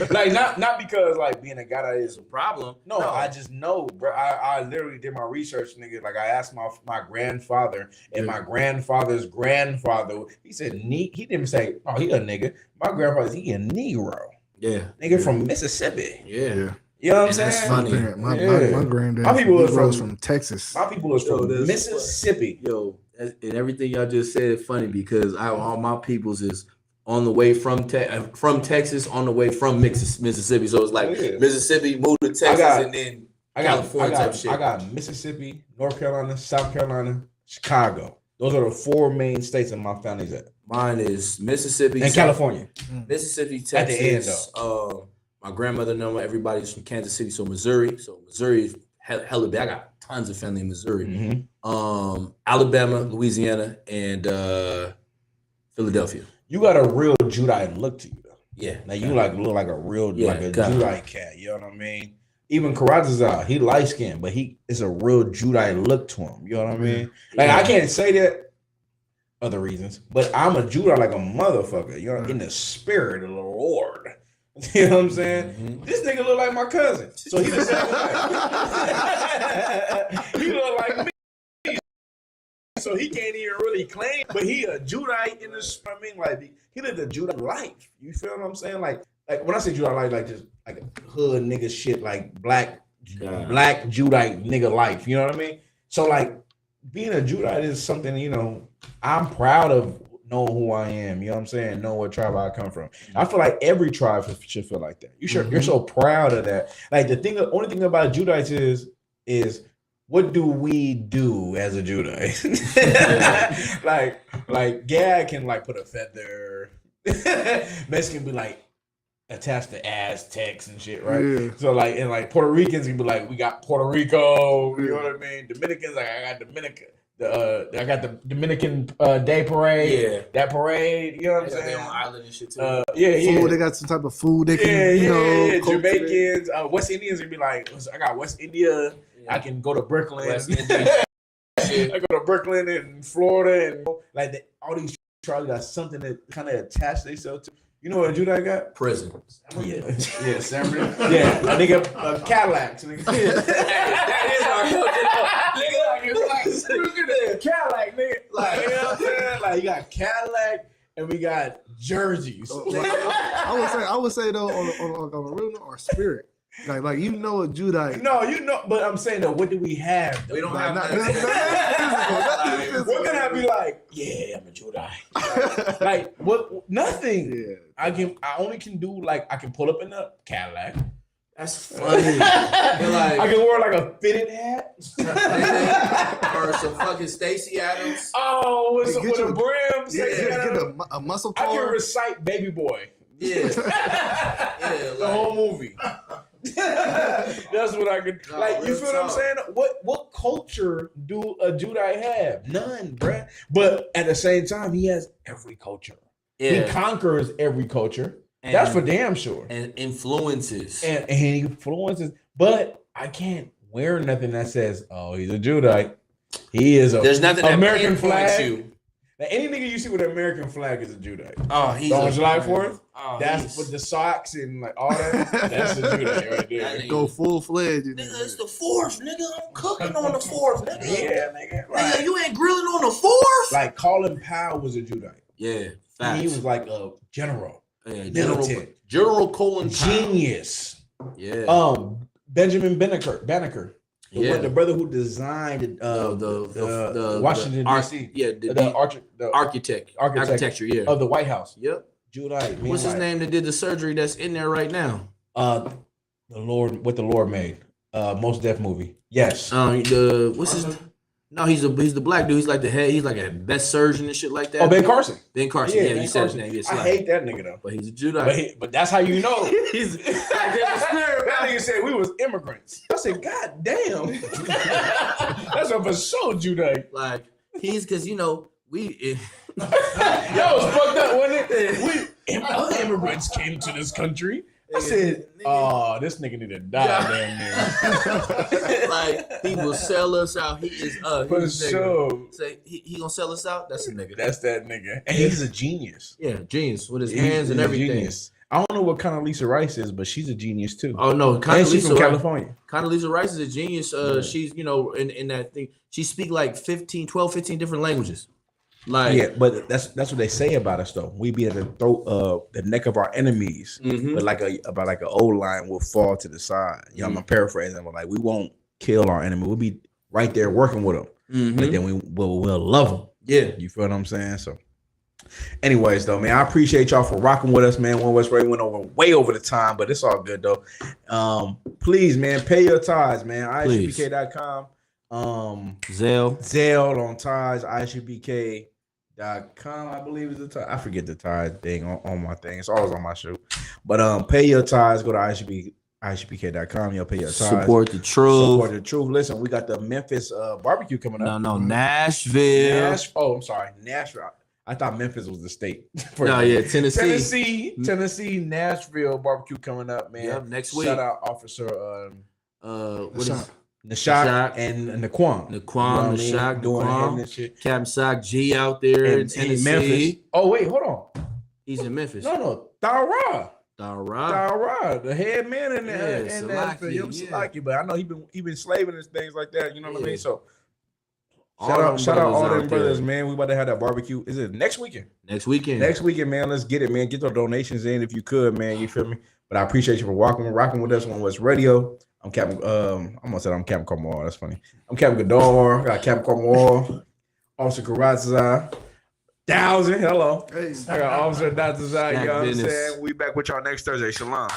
like not because like being a Gadite is a problem. No, I just know, bro. I literally did my research, nigga. Like I asked my grandfather and my grandfather's grandfather. He said he didn't say, "Oh, he a nigga." My grandfather, he a Negro. Yeah, nigga from Mississippi. Yeah. You know what I'm saying? That's funny. My granddad. My people are from Texas. My people are from Mississippi. Yo, and everything y'all just said is funny because all my peoples is on the way from Texas, on the way from Mississippi. So it's like Mississippi moved to Texas and then California type shit. I got Mississippi, North Carolina, South Carolina, Chicago. Those are the 4 main states that my family's at. Mine is Mississippi and California. Mississippi, Texas. At the end, though. My grandmother know everybody's from Kansas City, so Missouri. So Missouri is hella big. I got tons of family in Missouri. Mm-hmm. Alabama, Louisiana, and Philadelphia. You got a real Judite look to you, though. Yeah. Like you look like a real Judite cat. You know what I mean? Even Karatazar, he light skinned, but it's a real Judite look to him. You know what I mean? Like I can't say that other reasons, but I'm a Judite like a motherfucker. You know, in the spirit of the Lord. You know what I'm saying? Mm-hmm. This nigga look like my cousin, so he the same way. He look like me, so he can't even really claim. But he a Judite in the. I mean, like he lived a Judite life. You feel what I'm saying? Like when I say Judite life, like just like a hood nigga shit, like black Judite nigga life. You know what I mean? So like being a Judite is something I'm proud of. Know who I am, you know what I'm saying? Know what tribe I come from. I feel like every tribe should feel like that. You're so proud of that. Like the only thing about Judites is what do we do as a Judite? like Gad can like put a feather. Mexican be like attached to Aztecs and shit, right? Yeah. So like Puerto Ricans can be like, we got Puerto Rico, you know what I mean? Dominicans, like I got Dominican. I got the Dominican Day Parade. Yeah, that parade. You know what I'm saying? They on island and shit too. Food, they got some type of food they can. Jamaicans, West Indians can be like, I got West India. Yeah. I can go to Brooklyn. West India. I go to Brooklyn and Florida and like all these tribes got something that kind of attach themselves to. You know what Judite got? Prison. Yeah, San Bernardino. Yeah, a nigga Cadillacs. Nigga. That is our culture. Look at that Cadillac, nigga. Like, you know what I'm saying? Like, you got Cadillac and we got jerseys. I would say though, on a real note, or spirit. Like a Judite. No, but I'm saying though, what do we have? Though? We don't have nothing. What can I be like? Yeah, I'm a Judite. Like what? Nothing. Yeah. I only can do like I can pull up in a Cadillac. That's funny. Like, I can wear like a fitted hat or some fucking Stacey Adams. Oh, with a brim. Get a muscle car. I can recite Baby Boy. Yeah. The whole movie. That's what I could like. You feel what I'm saying? What culture do a Judite have? None, bruh. But at the same time, he has every culture. Yeah. He conquers every culture. That's for damn sure. And influences. And he influences. But I can't wear nothing that says, "Oh, he's a Judite." He is a. There's nothing American that flag. You. Now, any nigga you see with an American flag is a Judite. Oh, he's on July 4th. That's with the socks and like all that. That's the Judite right there. Go full fledged. Nigga, it's the 4th, nigga. I'm cooking on the 4th, nigga. Yeah, nigga. Nigga, you ain't grilling on the 4th? Like Colin Powell was a Judite. Yeah, facts. He was like a general. Yeah, General Colin Genius. Yeah. Benjamin Banneker. The brother who designed the Washington D.C. The architecture, yeah, of the White House. Yep. Judite. What's his name that did the surgery that's in there right now? The Lord made. Most Def movie. Yes. What's his? No, he's the black dude. He's like the head. He's like a best surgeon and shit like that. Oh, Ben Carson. Ben Carson. Yeah, he said his name. Yes, I hate that nigga though. But he's a Judite. But that's how you know. He's that nigga said we was immigrants. I said, God damn. That's a for sure Judite. Like he's because we. That was fucked up, wasn't it? Other immigrants came to this country. I said, "Oh, this nigga need to die, damn near." Like he will sell us out. He is for sure. Say he gonna sell us out. That's a nigga. That's that nigga, and he's a genius. Yeah, genius with his hands and everything. Genius. I don't know what Condoleezza Rice is, but she's a genius too. Oh no, and she's from California. Condoleezza Rice is a genius. She's in that thing. She speak like 15 different languages. Like yeah, but that's what they say about us though. We be at the throat of the neck of our enemies, but like an old line will fall to the side. You know, I'm paraphrasing, but like we won't kill our enemy. We'll be right there working with them. But then we'll love them. Yeah, you feel what I'm saying? So, anyways, though, man, I appreciate y'all for rocking with us, man. One West Radio went way over the time, but it's all good though. Please, man, pay your tithes, man. ISUPK.com. Zelle on ties, ISUPK.com, I believe is the tie. I forget the tie thing on my thing. It's always on my shoe. But pay your ties, go to ISUPK.com. You'll pay your ties. Support the truth. Listen, we got the Memphis barbecue coming up. No, Nashville. I'm sorry, Nashville. I thought Memphis was the state. Tennessee, Nashville barbecue coming up, man. Yep, next week. Shout out Officer what is Nashak and Naquan, doing Captain Sock G out there in Tennessee. Memphis. Oh wait, hold on. He's in Memphis. No, Dara, the head man in there. Salaki, but I know he been slaving and things like that. You know what I mean? So shout out all them brothers, man. We about to have that barbecue. Is it next weekend? Next weekend, man. Let's get it, man. Get those donations in if you could, man. You feel me? But I appreciate you for rocking with us on West Radio. I'm Captain. I'm gonna say I'm Captain Cornwall. That's funny. I'm Captain Gador. Got Captain Cornwall. Officer Karatza. Hello. Hey. I got Officer Dr. Zai. You know what I'm saying? We back with y'all next Thursday. Shalom.